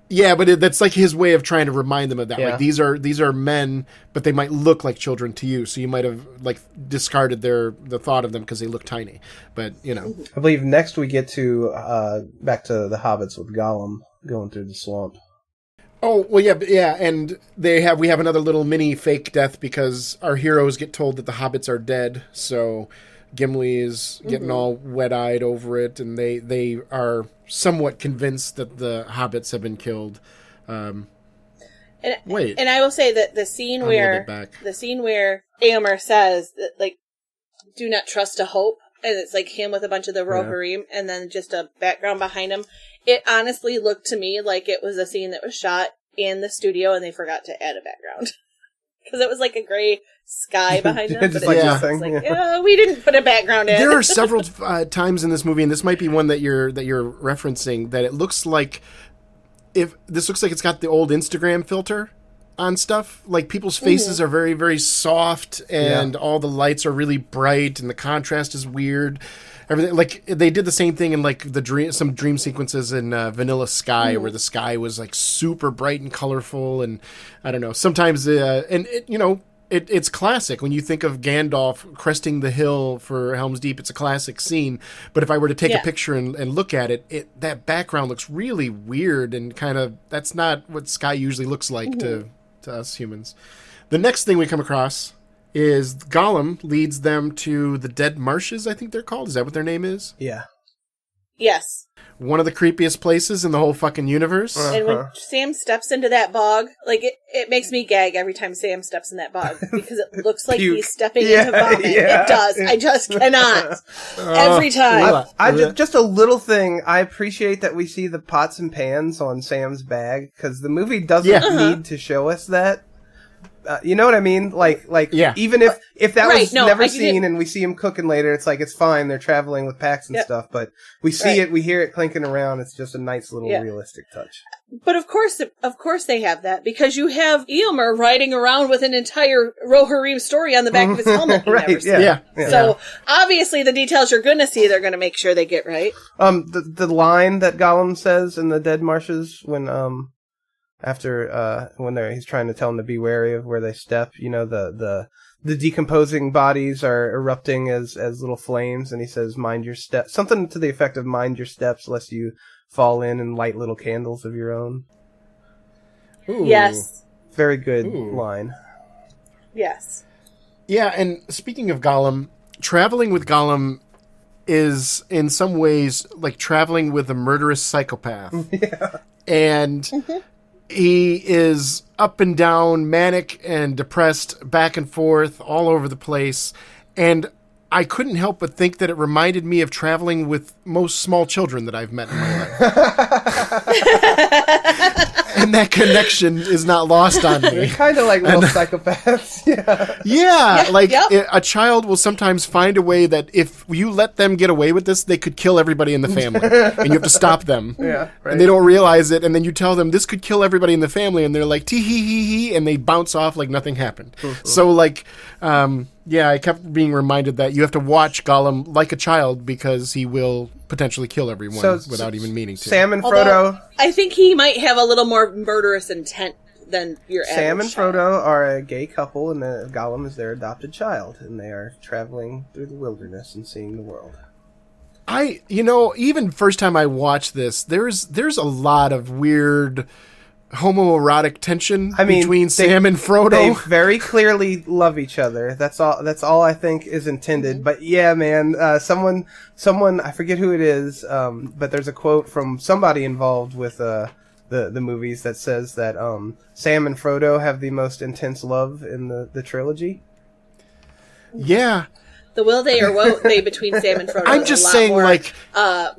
B: Yeah, but that's like his way of trying to remind them of that. Yeah. Like, these are men, but they might look like children to you, so you might have like discarded the thought of them because they look tiny. But, you know.
D: I believe next we get to back to the hobbits with Gollum going through the swamp.
B: Oh, well, yeah, and we have another little mini fake death because our heroes get told that the hobbits are dead, so Gimli is getting all wet-eyed over it, and they are somewhat convinced that the hobbits have been killed.
C: And I will say that the scene where Éomer says that, like, do not trust a hope, and it's like him with a bunch of the Rohirrim, and then just a background behind him. It honestly looked to me like it was a scene that was shot in the studio and they forgot to add a background. Because it was like a gray sky behind them. But we didn't put a background in.
B: There are several times in this movie, and this might be one that you're referencing, that it looks like it's got the old Instagram filter on stuff. Like, people's faces are very, very soft, and all the lights are really bright, and the contrast is weird. Everything, like, they did the same thing in like some dream sequences in Vanilla Sky, where the sky was like super bright and colorful, and I don't know. Sometimes, it's classic when you think of Gandalf cresting the hill for Helm's Deep. It's a classic scene. But if I were to take a picture and look at it, that background looks really weird and kind of, that's not what sky usually looks like to us humans. The next thing we come across is Gollum leads them to the Dead Marshes, I think they're called. Is that what their name is?
D: Yeah.
C: Yes.
B: One of the creepiest places in the whole fucking universe.
C: And when Sam steps into that bog, like, it makes me gag every time Sam steps in that bog because it looks like he's stepping into vomit.
D: Yeah.
C: It does. I just cannot. Every time.
D: Just a little thing. I appreciate that we see the pots and pans on Sam's bag because the movie doesn't need to show us that. You know what I mean? Like, even if that was never seen and we see him cooking later, it's like, it's fine. They're traveling with packs and stuff, but we see it, we hear it clinking around. It's just a nice little realistic touch.
C: But of course they have that because you have Eomer riding around with an entire Rohirrim story on the back of his helmet.
D: Right.
C: So obviously the details you're going to see, they're going to make sure they get right.
D: The line that Gollum says in the Dead Marshes when, after when he's trying to tell them to be wary of where they step, you know, the decomposing bodies are erupting as little flames, and he says, "Mind your steps," something to the effect of "Mind your steps, lest you fall in and light little candles of your own."
B: Ooh.
C: Yes,
D: very good line.
C: Yes.
B: Yeah, and speaking of Gollum, traveling with Gollum is in some ways like traveling with a murderous psychopath.
D: Yeah.
B: And he is up and down, manic and depressed, back and forth, all over the place. And I couldn't help but think that it reminded me of traveling with most small children that I've met in my life. And that connection is not lost on me.
D: They're kind of like little psychopaths.
B: A child will sometimes find a way that if you let them get away with this, they could kill everybody in the family. And you have to stop them.
D: Yeah, right.
B: And they don't realize it. And then you tell them, this could kill everybody in the family. And they're like, tee-hee-hee-hee. And they bounce off like nothing happened. So, like... I kept being reminded that you have to watch Gollum like a child because he will potentially kill everyone without even meaning to.
D: Sam and Frodo...
C: I think he might have a little more murderous intent than your average
D: Sam and
C: child.
D: Frodo are a gay couple, and Gollum is their adopted child, and they are traveling through the wilderness and seeing the world.
B: Even first time I watched this, there's a lot of weird... homoerotic tension between Sam and Frodo.
D: They very clearly love each other. That's all I think is intended. But yeah, man, someone, I forget who it is, but there's a quote from somebody involved with the movies that says that Sam and Frodo have the most intense love in the trilogy.
B: Yeah.
C: The will they or won't they between Sam and Frodo
B: I'm just saying,
C: more,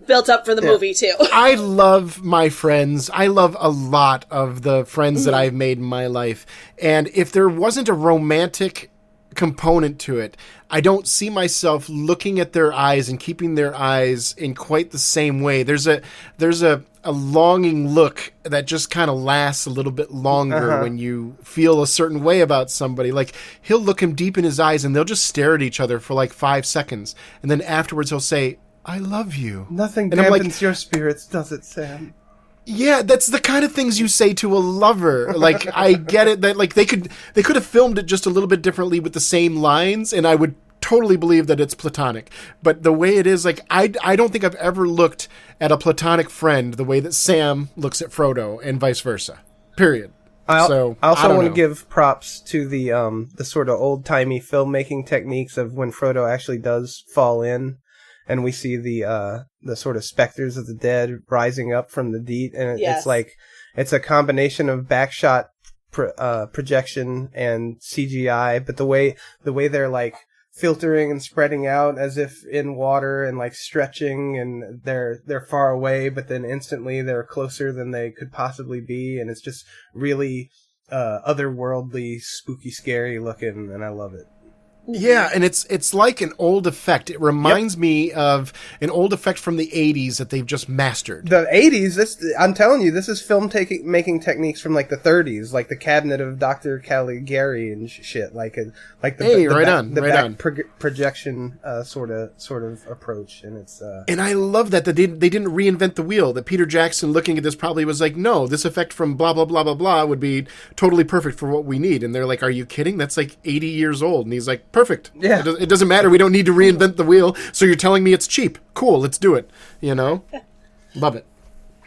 C: built up for the movie, too.
B: I love my friends. I love a lot of the friends that I've made in my life. And if there wasn't a romantic component to it, I don't see myself looking at their eyes and keeping their eyes in quite the same way. There's a longing look that just kind of lasts a little bit longer when you feel a certain way about somebody. Like, he'll look him deep in his eyes and they'll just stare at each other for like 5 seconds. And then afterwards he'll say, "I love you."
D: Nothing
B: and
D: dampens your spirits, does it, Sam?
B: Yeah, that's the kind of things you say to a lover. Like, I get it that like they could have filmed it just a little bit differently with the same lines, and I would totally believe that it's platonic. But the way it is, like, I don't think I've ever looked at a platonic friend the way that Sam looks at Frodo, and vice versa. Period.
D: I also want to give props to the sort of old timey filmmaking techniques of when Frodo actually does fall in. And we see the sort of specters of the dead rising up from the deep, and it's like it's a combination of backshot projection and CGI, but the way they're like filtering and spreading out as if in water and like stretching, and they're far away, but then instantly they're closer than they could possibly be, and it's just really otherworldly, spooky, scary looking, and I love it.
B: Yeah, and it's like an old effect. It reminds me of an old effect from the 80s that they've just mastered.
D: The 80s, I'm telling you, this is making techniques from like the 30s, like the cabinet of Dr. Caligari and shit, like the projection sort of approach, and it's
B: and I love that they didn't reinvent the wheel. That Peter Jackson, looking at this, probably was like, no, this effect from blah blah blah blah blah would be totally perfect for what we need. And they're like, are you kidding? That's like 80 years old. And he's like, perfect.
D: Yeah.
B: It doesn't matter. We don't need to reinvent the wheel. So you're telling me it's cheap. Cool. Let's do it. Love it.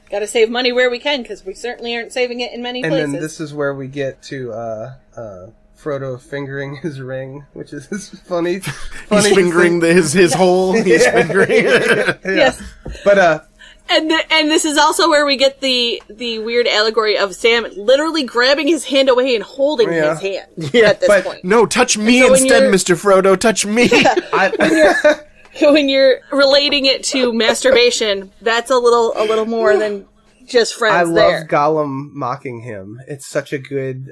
C: Got to save money where we can, because we certainly aren't saving it in many places.
D: And then this is where we get to Frodo fingering his ring, which is funny.
B: He's fingering his hole. He's fingering.
C: Yes.
D: But
C: And this is also where we get the weird allegory of Sam literally grabbing his hand away and holding his hand at this point.
B: No, touch me
C: so
B: instead, Mr. Frodo. Touch me.
C: When you're relating it to masturbation, that's a little more than just friends.
D: I
C: there.
D: love Gollum mocking him. It's such a good.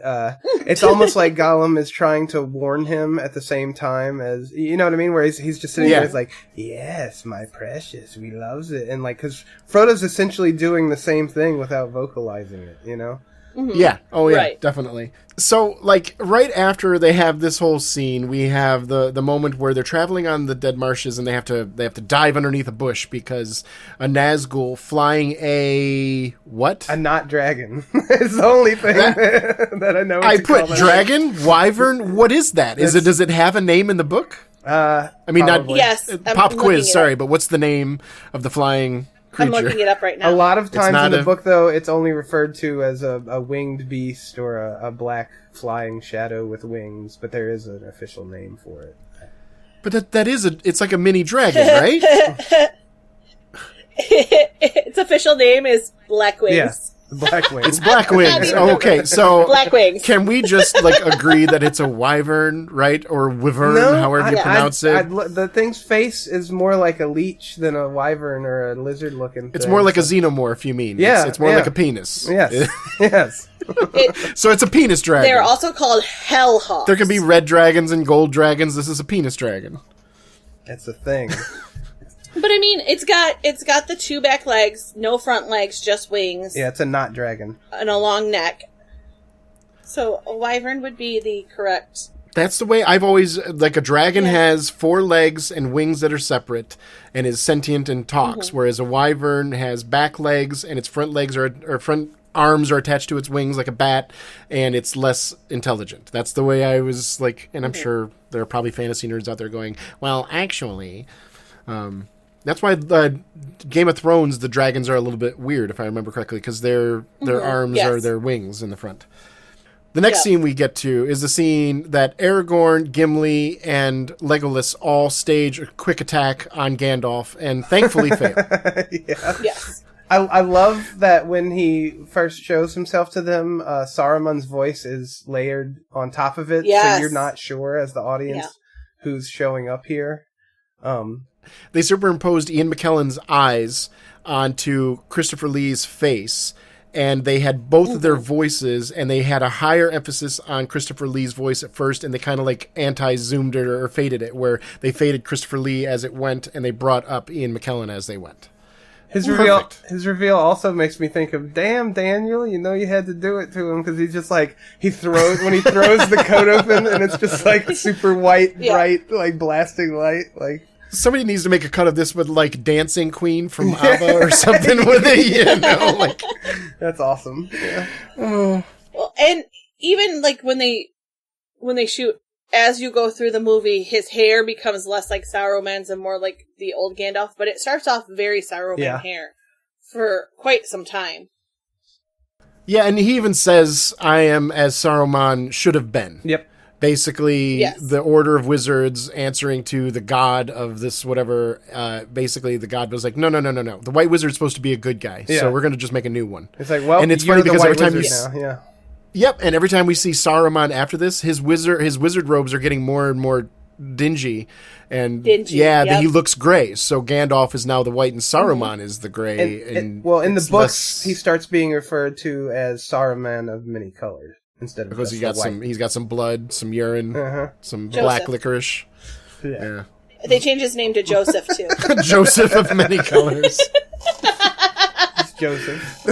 D: It's almost like Gollum is trying to warn him at the same time as, you know what I mean, where he's just sitting there. He's like, "Yes, my precious, we loves it," and like, because Frodo's essentially doing the same thing without vocalizing it. You know.
C: Mm-hmm.
B: Yeah. Oh, yeah.
C: Right.
B: Definitely. So, like, right after they have this whole scene, we have the moment where they're traveling on the dead marshes and they have to dive underneath a bush because a Nazgul flying a what?
D: A not dragon. It's the only thing that I know.
B: I put dragon, wyvern. What is that? Does it have a name in the book?
D: I
B: mean,
D: probably.
B: not
C: Yes.
B: pop quiz. Sorry, but what's the name of the flying creature?
C: I'm looking it up right now.
D: A lot of times in the book, though, it's only referred to as a winged beast or a black flying shadow with wings, but there is an official name for it.
B: But it's like a mini dragon, right?
C: Its official name is Blackwings.
D: Yes, black wings.
B: It's black wings. Oh, okay, so
C: Blackwings.
B: can we just agree that it's a wyvern, right, or wyvern, however you pronounce it?
D: The thing's face is more like a leech than a wyvern or a lizard-looking thing.
B: It's more like a xenomorph. You mean?
D: Yeah,
B: it's more like a penis.
D: Yes, yes.
B: So it's a penis dragon.
C: They're also called hellhawks.
B: There can be red dragons and gold dragons. This is a penis dragon.
D: That's a thing.
C: But I mean, it's got the two back legs, no front legs, just wings.
D: Yeah, it's a not dragon.
C: And a long neck. So a wyvern would be the correct.
B: That's the way I've always, a dragon has 4 legs and wings that are separate and is sentient and talks, whereas a wyvern has back legs and its front legs or front arms are attached to its wings like a bat, and it's less intelligent. That's the way I was and I'm sure there are probably fantasy nerds out there going, well, actually, that's why the Game of Thrones, the dragons are a little bit weird, if I remember correctly, because their arms are their wings in the front. The next scene we get to is the scene that Aragorn, Gimli, and Legolas all stage a quick attack on Gandalf, and thankfully fail.
C: Yes.
D: I love that when he first shows himself to them, Saruman's voice is layered on top of it, so you're not sure as the audience who's showing up here.
B: They superimposed Ian McKellen's eyes onto Christopher Lee's face, and they had both of their voices, and they had a higher emphasis on Christopher Lee's voice at first, and they kind of anti-zoomed it or faded it, where they faded Christopher Lee as it went, and they brought up Ian McKellen as they went.
D: His reveal also makes me think of, damn, Daniel, you know you had to do it to him, because he's just when he throws the coat open, and it's just super white, bright, blasting light,
B: Somebody needs to make a cut of this with Dancing Queen from ABBA or something with it,
D: That's awesome. Yeah.
C: Well, and even when they shoot, as you go through the movie, his hair becomes less like Saruman's and more like the old Gandalf, but it starts off very Saruman hair for quite some time.
B: Yeah, and he even says, I am as Saruman should have been.
D: Yep.
B: Basically, the Order of Wizards answering to the god of this whatever, basically the god was like, no. The White Wizard's supposed to be a good guy, so we're going to just make a new one.
D: It's well,
B: and it's funny because every time
D: now.
B: Yep, and every time we see Saruman after this, his wizard robes are getting more and more dingy. And he looks gray. So Gandalf is now the white and Saruman is the gray.
D: In the books, he starts being referred to as Saruman of many colors instead of
B: because he's got some blood, some urine, some black licorice. Yeah.
C: They changed his name to Joseph too.
B: Joseph of many colors.
D: Joseph.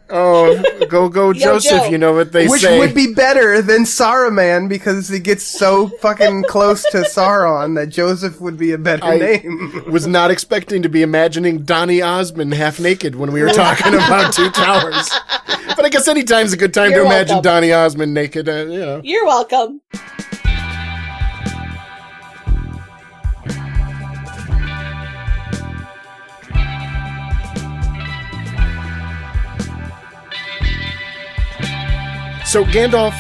B: Go, Joseph,
C: Joe.
B: You know what they
D: Which
B: say.
D: would be better than Saruman because he gets so fucking close to Sauron that Joseph would be a better name.
B: Was not expecting to be imagining Donny Osmond half naked when we were talking about Two Towers. But I guess any time's a good time to imagine Donny Osmond naked,
C: You're welcome.
B: So Gandalf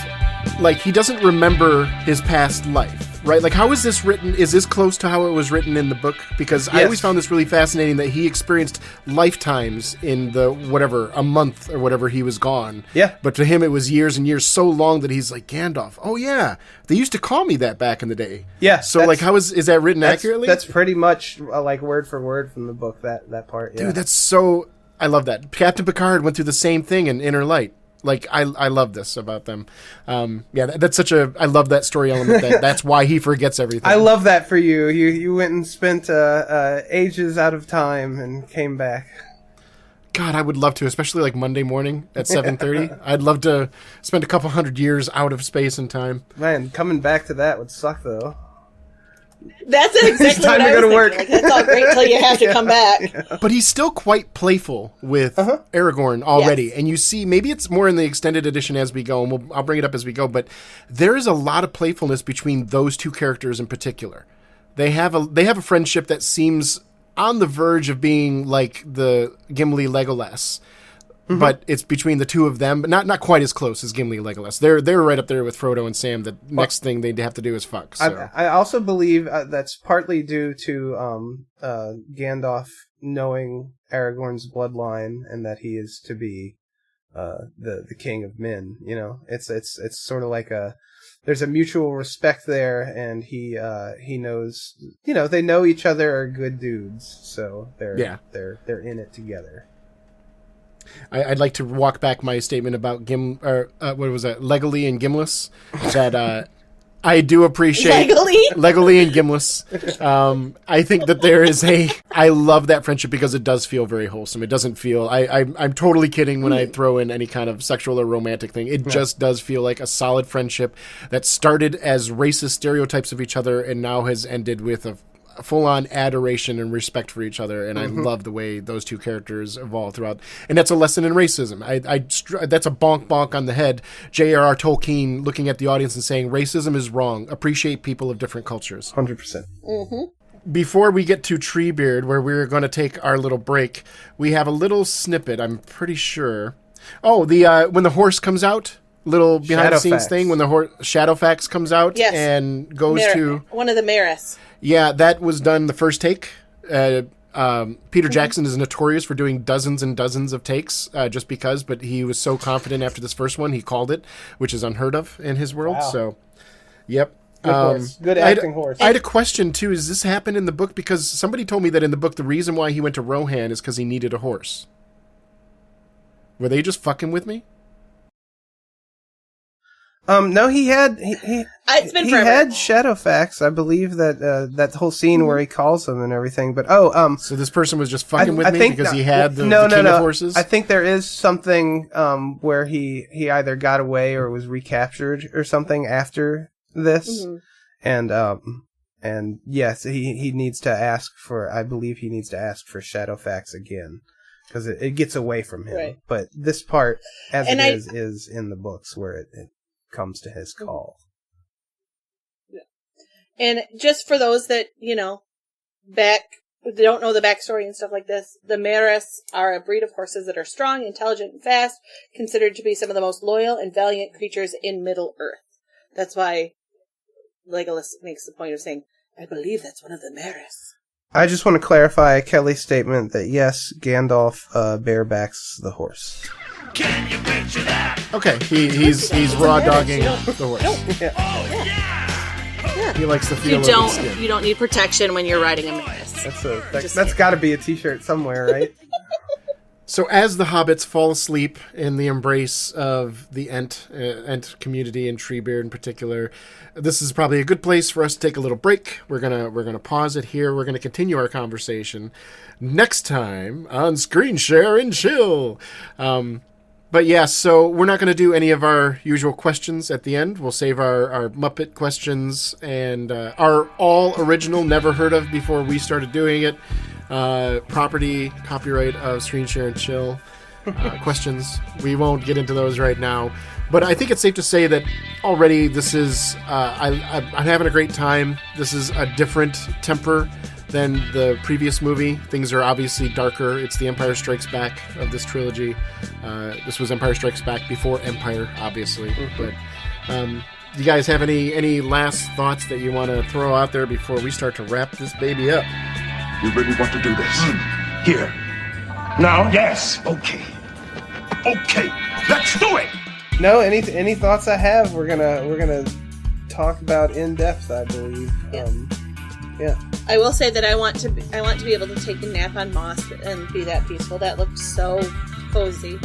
B: like, he doesn't remember his past life, right? Like, how is this written? Is this close to how it was written in the book? Because I always found this really fascinating that he experienced lifetimes in the, whatever, a month or whatever he was gone.
D: Yeah.
B: But to him, it was years and years, so long that he's like, Gandalf, oh yeah, they used to call me that back in the day.
D: Yeah.
B: So, like, how is that written accurately?
D: That's pretty much, like, word for word from the book, that part, yeah.
B: Dude, that's so... I love that. Captain Picard went through the same thing in Inner Light. Like, I love this about them. That's such a... I love that story element. That's why he forgets everything.
D: I love that for you. You went and spent ages out of time and came back.
B: God, I would love to, especially like Monday morning at 7:30. I'd love to spend a couple 100 years out of space and time.
D: Man, coming back to that would suck, though.
C: That's exactly what I was thinking.
D: Work.
C: Like, that's all great till you have to come back.
B: But he's still quite playful with Aragorn already. Yes. And you see, maybe it's more in the extended edition as we go, and I'll bring it up as we go, but there is a lot of playfulness between those two characters in particular. They have a friendship that seems on the verge of being like the Gimli Legolas. Mm-hmm. But it's between the two of them, but not quite as close as Gimli and Legolas. They're right up there with Frodo and Sam. The next thing they'd have to do is fuck. So.
D: I also believe that's partly due to Gandalf knowing Aragorn's bloodline and that he is to be the king of men. You know, it's sort of like there's a mutual respect there, and he knows. You know, they know each other are good dudes, so they're in it together.
B: I'd like to walk back my statement about Legoly and Gimlis. That I do appreciate Legoly and Gimlis. I think that there is I love that friendship because it does feel very wholesome. It doesn't feel. I'm totally kidding when I throw in any kind of sexual or romantic thing. It just does feel like a solid friendship that started as racist stereotypes of each other and now has ended with a full-on adoration and respect for each other, and I love the way those two characters evolve throughout. And that's a lesson in racism. That's a bonk on the head. J.R.R. Tolkien looking at the audience and saying, racism is wrong. Appreciate people of different cultures.
D: 100%.
C: Mm-hmm.
B: Before we get to Treebeard, where we're going to take our little break, we have a little snippet, I'm pretty sure. Oh, when the horse comes out, little behind-the-scenes thing, when the Shadowfax comes out and goes to...
C: One of the Maris.
B: Yeah, that was done the first take. Peter Jackson is notorious for doing dozens and dozens of takes just because, but he was so confident after this first one, he called it, which is unheard of in his world. Wow. So, yep.
D: Good horse. Good acting horse.
B: I had a question, too. Does this happen in the book? Because somebody told me that in the book, the reason why he went to Rohan is because he needed a horse. Were they just fucking with me?
D: No, he had
C: it's been
D: he
C: forever.
D: had Shadowfax. I believe that whole scene where he calls him and everything. But so
B: this person was just fucking with me because he had the king of horses.
D: I think there is something where he either got away or was recaptured or something after this, and yes, he needs to ask for. I believe he needs to ask for Shadowfax again because it gets away from him. Right. But this part, as and is in the books where it comes to his call.
C: Yeah. And just for those that, don't know the backstory and stuff like this, the Maris are a breed of horses that are strong, intelligent, and fast, considered to be some of the most loyal and valiant creatures in Middle-earth. That's why Legolas makes the point of saying, I believe that's one of the Maris.
D: I just want to clarify Kelly's statement that yes, Gandalf barebacks the horse.
J: Can you picture that?
B: Okay, he's raw dogging the horse.
D: Yeah.
C: Oh, yeah.
B: He likes the feel of its skin.
C: You don't need protection when you're riding a Maris.
D: That's got to be a t-shirt somewhere, right?
B: So as the hobbits fall asleep in the embrace of the Ent community and Treebeard in particular, this is probably a good place for us to take a little break. We're gonna pause it here. We're gonna continue our conversation next time on Screen Share and Chill. But yeah, so we're not going to do any of our usual questions at the end. We'll save our Muppet questions and our all original, never heard of before we started doing it. Copyright of Screen Share and Chill questions. We won't get into those right now. But I think it's safe to say that already this is, I'm having a great time. This is a different temper than the previous movie. Things are obviously darker. It's the Empire Strikes Back of this trilogy. This was Empire Strikes Back before Empire, obviously. But You guys have any last thoughts that you want to throw out there before we start to wrap this baby up?
H: You really want to do this? Here. Now, yes. Okay. Okay. Let's do it.
D: No, any thoughts I have, we're gonna talk about in depth, I believe. Yeah.
C: I will say that I want to be able to take a nap on moss and be that peaceful. That looks so cozy.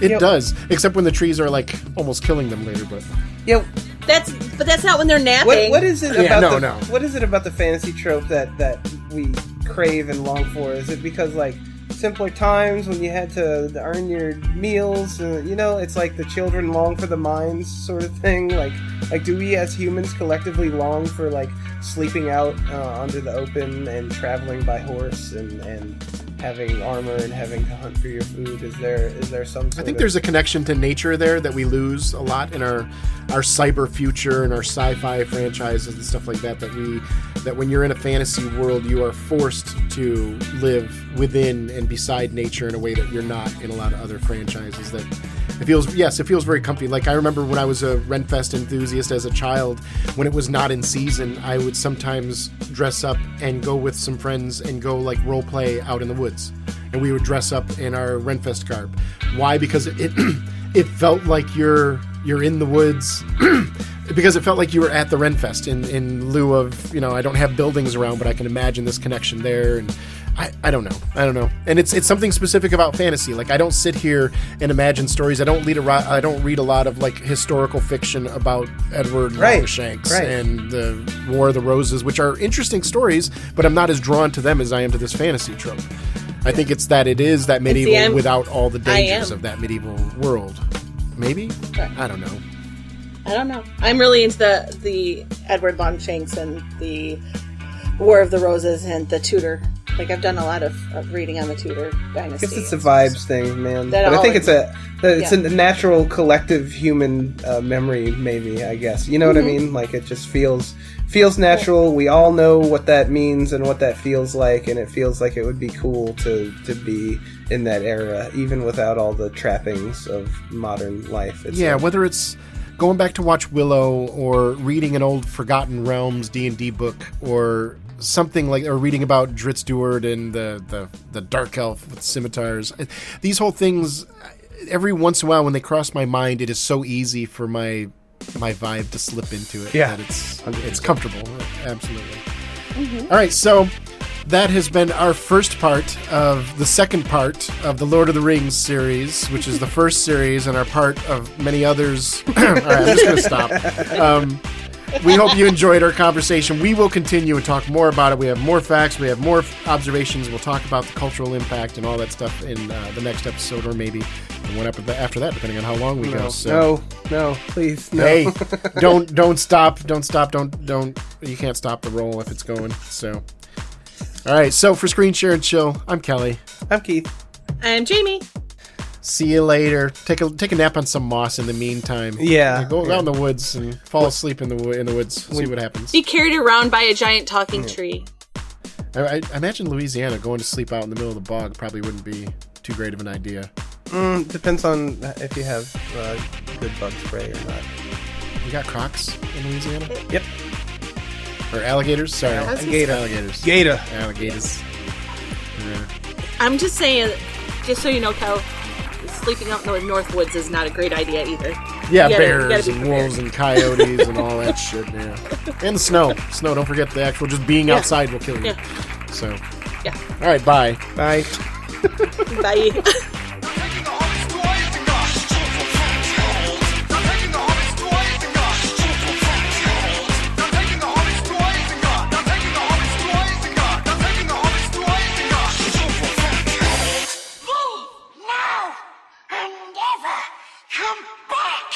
B: It does, except when the trees are like almost killing them later. But
D: yeah,
C: that's not when they're napping.
D: What is it about
B: no.
D: What is it about the fantasy trope that we crave and long for? Is it because like simpler times when you had to earn your meals? It's like the children long for the mines sort of thing. Like do we as humans collectively long for like sleeping out under the open and traveling by horse and having armor and having to hunt for your food? Is there some sort
B: I think there's a connection to nature there that we lose a lot in our cyber future and our sci-fi franchises and stuff like that that when you're in a fantasy world you are forced to live within and beside nature in a way that you're not in a lot of other franchises. That it feels very comfy. Like I remember when I was a Renfest enthusiast as a child, when it was not in season, I would sometimes dress up and go with some friends and go like role play out in the woods, and we would dress up in our Renfest garb. Why? Because it felt like you're in the woods. Because it felt like you were at the Renfest in lieu of, I don't have buildings around, but I can imagine this connection there. And I don't know. And it's something specific about fantasy. Like I don't sit here and imagine stories. I don't read a lot of like historical fiction about Edward Longshanks and the War of the Roses, which are interesting stories, but I'm not as drawn to them as I am to this fantasy trope. I think it's that it is that medieval without all the dangers of that medieval world. Maybe? I don't know.
C: I'm really into the Edward Longshanks and the War of the Roses and the Tudor. Like I've done a lot of reading on the Tudor dynasty.
D: I guess it's a vibes thing, man. But I think it's a natural collective human memory, maybe. I guess you know what I mean. Like it just feels natural. Cool. We all know what that means and what that feels like, and it feels like it would be cool to be in that era, even without all the trappings of modern life.
B: Whether it's going back to watch Willow or reading an old Forgotten Realms D&D book or something like, or reading about Dritzdeward and the Dark Elf with scimitars. These whole things, every once in a while when they cross my mind, it is so easy for my vibe to slip into it.
D: Yeah.
B: That it's comfortable. Absolutely. Mm-hmm. All right, so that has been our first part of the second part of the Lord of the Rings series, which is the first series and our part of many others. All right, I'm just going to stop. We hope you enjoyed our conversation. We will continue and talk more about it. We have more facts. We have more observations. We'll talk about the cultural impact and all that stuff in the next episode, or maybe the one after that, depending on how long we go. So,
D: no, please, no.
B: Hey, don't stop. Don't. You can't stop the roll if it's going. So, all right. So for Screen Share and Chill, I'm Kelly.
D: I'm Keith.
C: I'm Jamie.
B: See you later. Take a nap on some moss in the meantime.
D: Yeah.
B: Go out in the woods and fall asleep in the woods. See what happens.
C: Be carried around by a giant talking tree.
B: I imagine Louisiana going to sleep out in the middle of the bog probably wouldn't be too great of an idea.
D: Depends on if you have good bug spray or not.
B: You got crocs in Louisiana?
D: Yep.
B: Or alligators? Sorry.
D: Alligators.
B: Alligators. Yeah.
C: I'm just saying, just so you know, Kel, sleeping out in the North Woods is not a great idea either.
B: Yeah, bears and wolves and coyotes and all that shit, yeah. And the snow. Snow, don't forget the actual just being outside will kill you.
C: Yeah.
B: So.
C: Yeah.
B: All right, bye.
D: Bye.
C: Bye.
J: Come back!